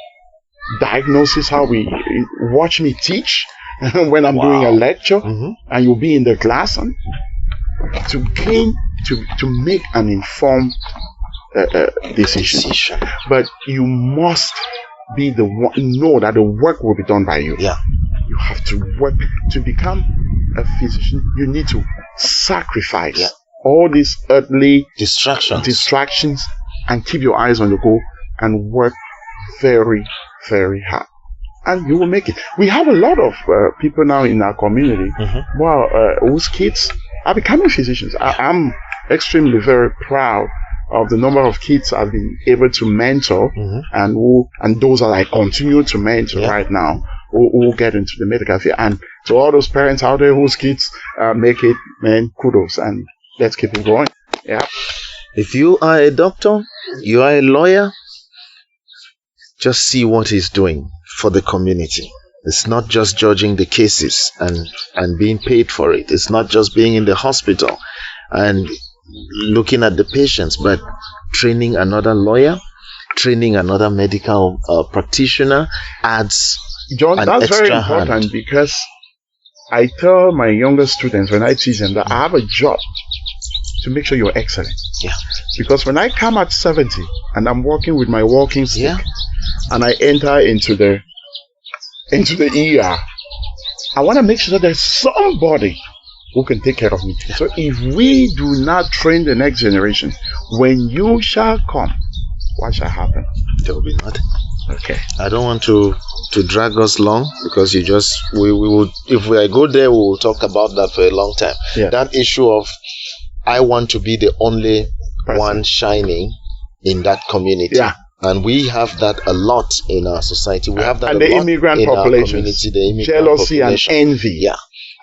diagnosis, how we watch me teach when I'm doing a lecture, and you'll be in the class and to make an informed decision. But you must be the one, know that the work will be done by you. You have to work to become a physician. You need to sacrifice all these earthly distractions and keep your eyes on the goal and work very, very hard. And you will make it. We have a lot of people now in our community whose kids are becoming physicians. I'm extremely very proud of the number of kids I've been able to mentor and those that I continue to mentor right now who get into the medical field. And to all those parents out there whose kids make it, man, kudos, and let's keep it going. If you are a doctor, you are a lawyer, just see what he's doing for the community. It's not just judging the cases and being paid for it. It's not just being in the hospital and looking at the patients, but training another lawyer, training another medical practitioner adds John, an that's extra very important hand. because I tell my younger students when I teach them that I have a job to make sure you're excellent. Because when I come at 70 and I'm working with my walking stick and I enter into the ER, I want to make sure that there's somebody who can take care of me. So if we do not train the next generation, when you shall come, what shall happen? There will be nothing. Okay. I don't want to drag us long because we will, if we go there, we will talk about that for a long time. That issue of I want to be the only one shining in that community. And we have that a lot in our society. We have that and a the lot immigrant in population, our community, the immigrant jealousy population. and envy.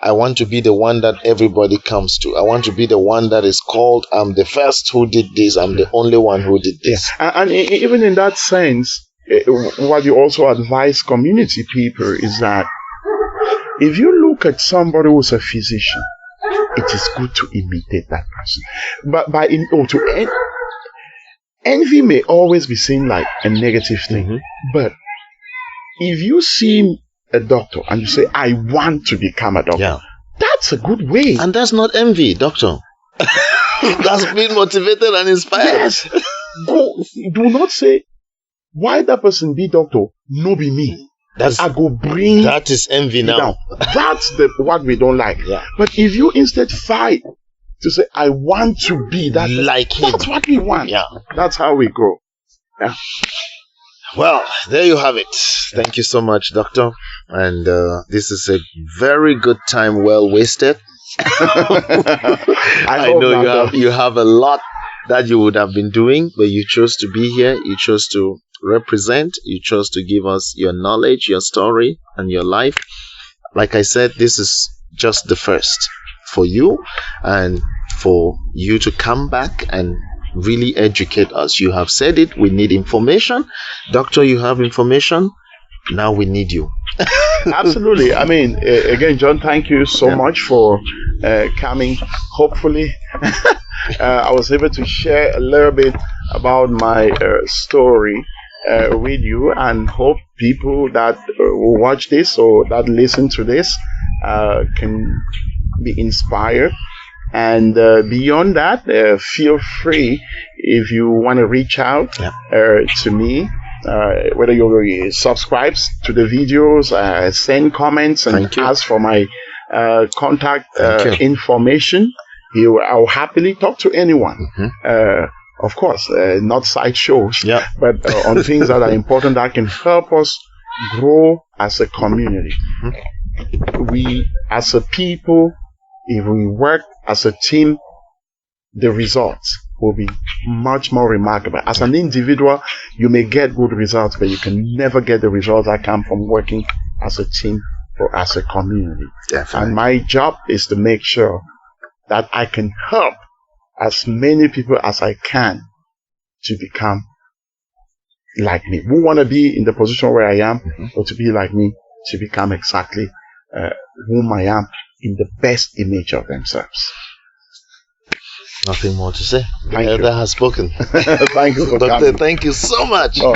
I want to be the one that everybody comes to. I want to be the one that is called, I'm the first who did this, I'm the only one who did this. And even in that sense, what you also advise community people is that if you look at somebody who's a physician, it is good to imitate that person. Envy may always be seen like a negative thing, but if you see a doctor and you say, I want to become a doctor, that's a good way. And that's not envy, doctor. That's being motivated and inspired. Do not say, why that person be doctor, no be me. That is envy now. Down. That's what we don't like. But if you instead fight to say, I want to be that, like him. That's what we want. That's how we grow. Well, there you have it. Thank you so much, doctor. And this is a very good time well wasted. I know you have a lot that you would have been doing, but you chose to be here. You chose to represent. You chose to give us your knowledge, your story, and your life. Like I said, this is just the first for you, and for you to come back and really educate us. You have said it. We need information. Doctor, you have information. Now we need you. Absolutely. I mean, again, John, thank you so much for coming. Hopefully, I was able to share a little bit about my story with you, and hope people that will watch this or that listen to this can be inspired. And beyond that, feel free if you want to reach out to me, whether you subscribe to the videos, send comments, and ask for my contact information. I'll happily talk to anyone. Of course, not side shows, but on things that are important that can help us grow as a community. We, as a people, if we work as a team, the results will be much more remarkable. As an individual, you may get good results, but you can never get the results that come from working as a team or as a community. Definitely. And my job is to make sure that I can help as many people as I can to become like me. We want to be in the position where I am, or to be like me, to become exactly whom I am in the best image of themselves. Nothing more to say. Thank The you. elder has spoken. Thank you for Doctor, coming. thank you so much. Oh.